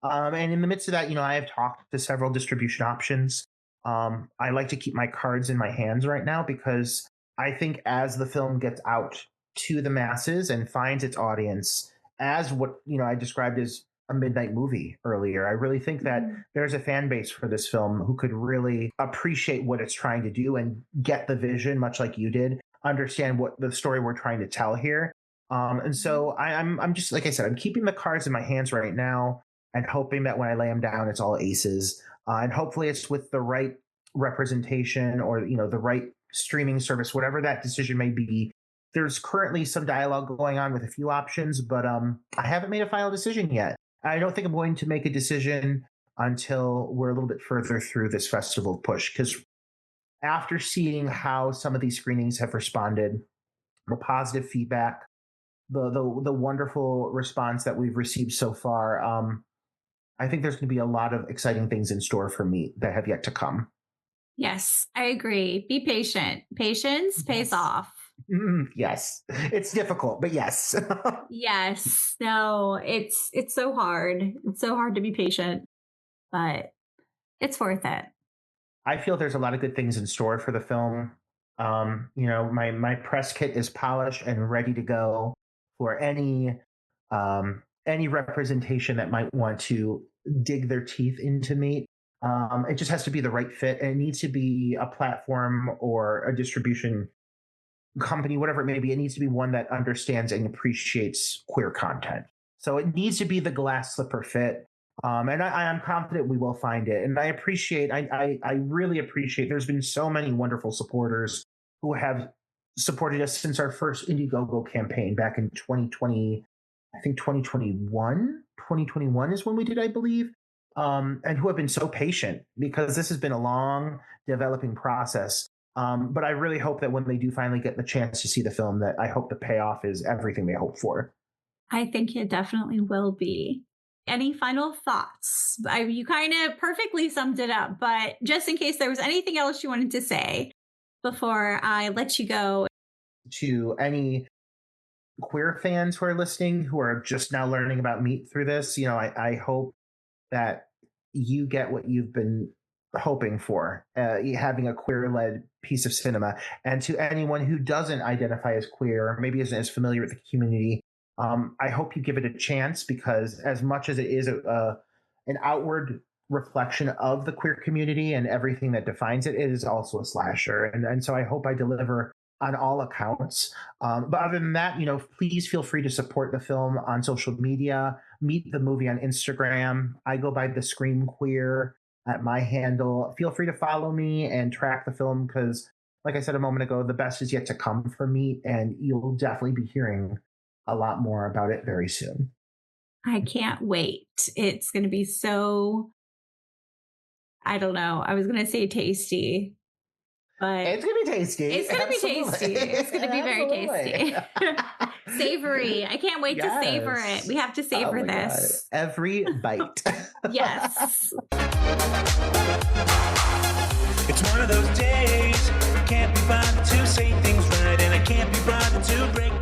And in the midst of that, I have talked to several distribution options. I like to keep my cards in my hands right now because I think as the film gets out to the masses and finds its audience as what, I described as a midnight movie earlier, I really think that there's a fan base for this film who could really appreciate what it's trying to do and get the vision, much like you did, understand what the story we're trying to tell here. And so I'm just, like I said, I'm keeping the cards in my hands right now and hoping that when I lay them down, it's all aces. And hopefully it's with the right representation or, the right streaming service, whatever that decision may be. There's currently some dialogue going on with a few options, but I haven't made a final decision yet. I don't think I'm going to make a decision until we're a little bit further through this festival push, because after seeing how some of these screenings have responded, the positive feedback, the wonderful response that we've received so far, I think there's going to be a lot of exciting things in store for me that have yet to come. Yes, I agree. Be patient. Patience pays off. Yes, it's difficult, but yes. Yes. No, it's so hard. It's so hard to be patient, but it's worth it. I feel there's a lot of good things in store for the film. My press kit is polished and ready to go for any representation that might want to dig their teeth into me. It just has to be the right fit, and it needs to be a platform or a distribution company, whatever it may be. It needs to be one that understands and appreciates queer content. So it needs to be the glass slipper fit. And I am confident we will find it. And I really appreciate, there's been so many wonderful supporters who have supported us since our first Indiegogo campaign back in 2020, I think 2021 is when we did, I believe. And who have been so patient, because this has been a long developing process. But I really hope that when they do finally get the chance to see the film, that I hope the payoff is everything they hope for. I think it definitely will be. Any final thoughts? You kind of perfectly summed it up, but just in case there was anything else you wanted to say before I let you go. To any queer fans who are listening, who are just now learning about Meat through this, I hope that you get what you've been hoping for, having a queer-led piece of cinema. And to anyone who doesn't identify as queer, maybe isn't as familiar with the community, I hope you give it a chance, because as much as it is an outward reflection of the queer community and everything that defines it, it is also a slasher. And so I hope I deliver on all accounts. But other than that, please feel free to support the film on social media. Meet the movie on Instagram. I go by The Scream Queer at my handle. Feel free to follow me and track the film, because like I said a moment ago, the best is yet to come for me, and you'll definitely be hearing a lot more about it very soon. I can't wait. It's going to be so, I don't know. I was going to say tasty, but it's going to be tasty. It's going to be tasty. It's going to be very tasty. Savory. I can't wait to savor it. We have to savor this. God. Every bite. Yes. It's one of those days, can't be bothered to say things right, and I can't be bothered to break